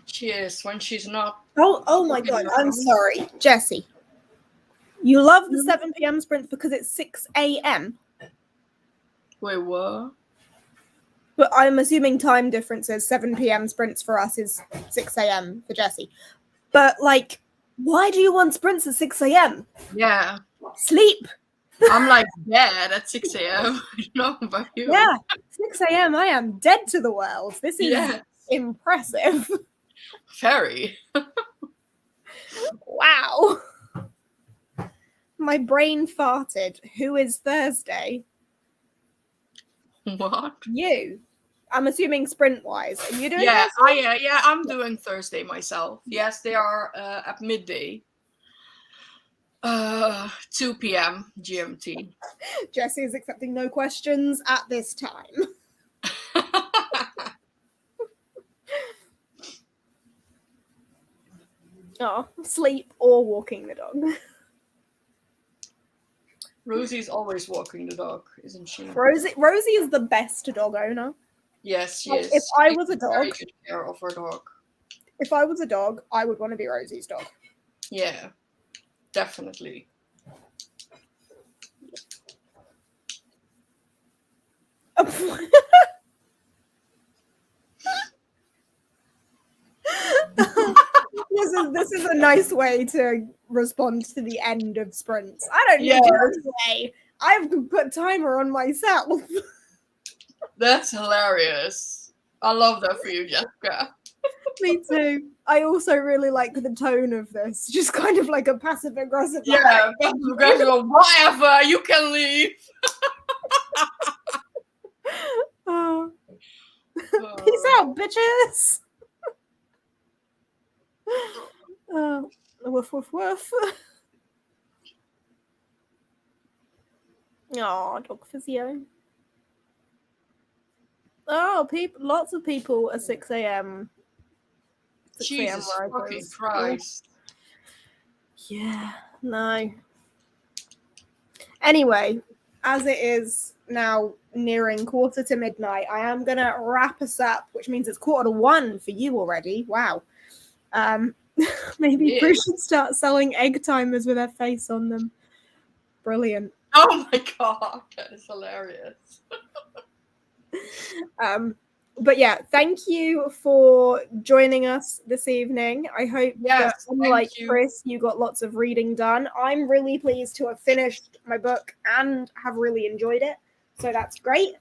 She is when she's not. Oh my God, I'm sorry. Jessie, you love the 7 p.m. sprints because it's 6 a.m. Wait, what? But I'm assuming time differences. 7 p.m. sprints for us is 6 a.m. for Jessie. But, like, why do you want sprints at 6 a.m.? Yeah. Sleep. I'm like dead at 6 a.m. I don't know about you. Yeah, 6 a.m. I am dead to the world. This is impressive. Very. Wow. My brain farted. Who is Thursday? What? You. I'm assuming sprint-wise. Are you doing Thursday? Yeah, I'm doing Thursday myself. Yes, they are at midday. 2 p.m. GMT. Jessie is accepting no questions at this time. Oh, sleep or walking the dog. Rosie's always walking the dog, isn't she? Rosie is the best dog owner. Yes, she Like, is. if I She was a takes very dog- good care of her dog. If I was a dog, I would want to be Rosie's dog. Yeah, definitely. This is a nice way to respond to the end of sprints. I don't need Yes. to say. I've put timer on myself. That's hilarious. I love that for you, Jessica. Me too. I also really like the tone of this. Just kind of like a passive aggressive. Yeah, whatever, you can leave. Oh. Peace out, bitches. Woof woof woof. Oh, dog physio. Oh, lots of people at 6 a.m. 6 a.m. Jesus fucking riders. Christ. Yeah, no. Anyway, as it is now nearing midnight, I am gonna wrap us up, which means it's 1:45 for you already. Wow. Maybe Yeah. Bruce should start selling egg timers with her face on them. Brilliant. Oh my god, that is hilarious. But yeah, thank you for joining us this evening. I hope that, Yes, unlike thank you. Chris, you got lots of reading done. I'm really pleased to have finished my book and have really enjoyed it. So that's great.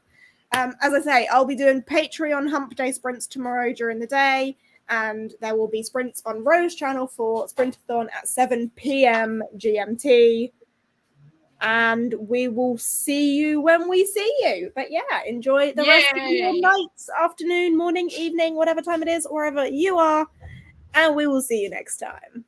As I say, I'll be doing Patreon Hump Day sprints tomorrow during the day, and there will be sprints on Rose channel for Sprintathon at 7 p.m. GMT. And we will see you when we see you. But yeah, enjoy the rest of your Yay. night, afternoon, morning, evening, whatever time it is, wherever you are. And we will see you next time.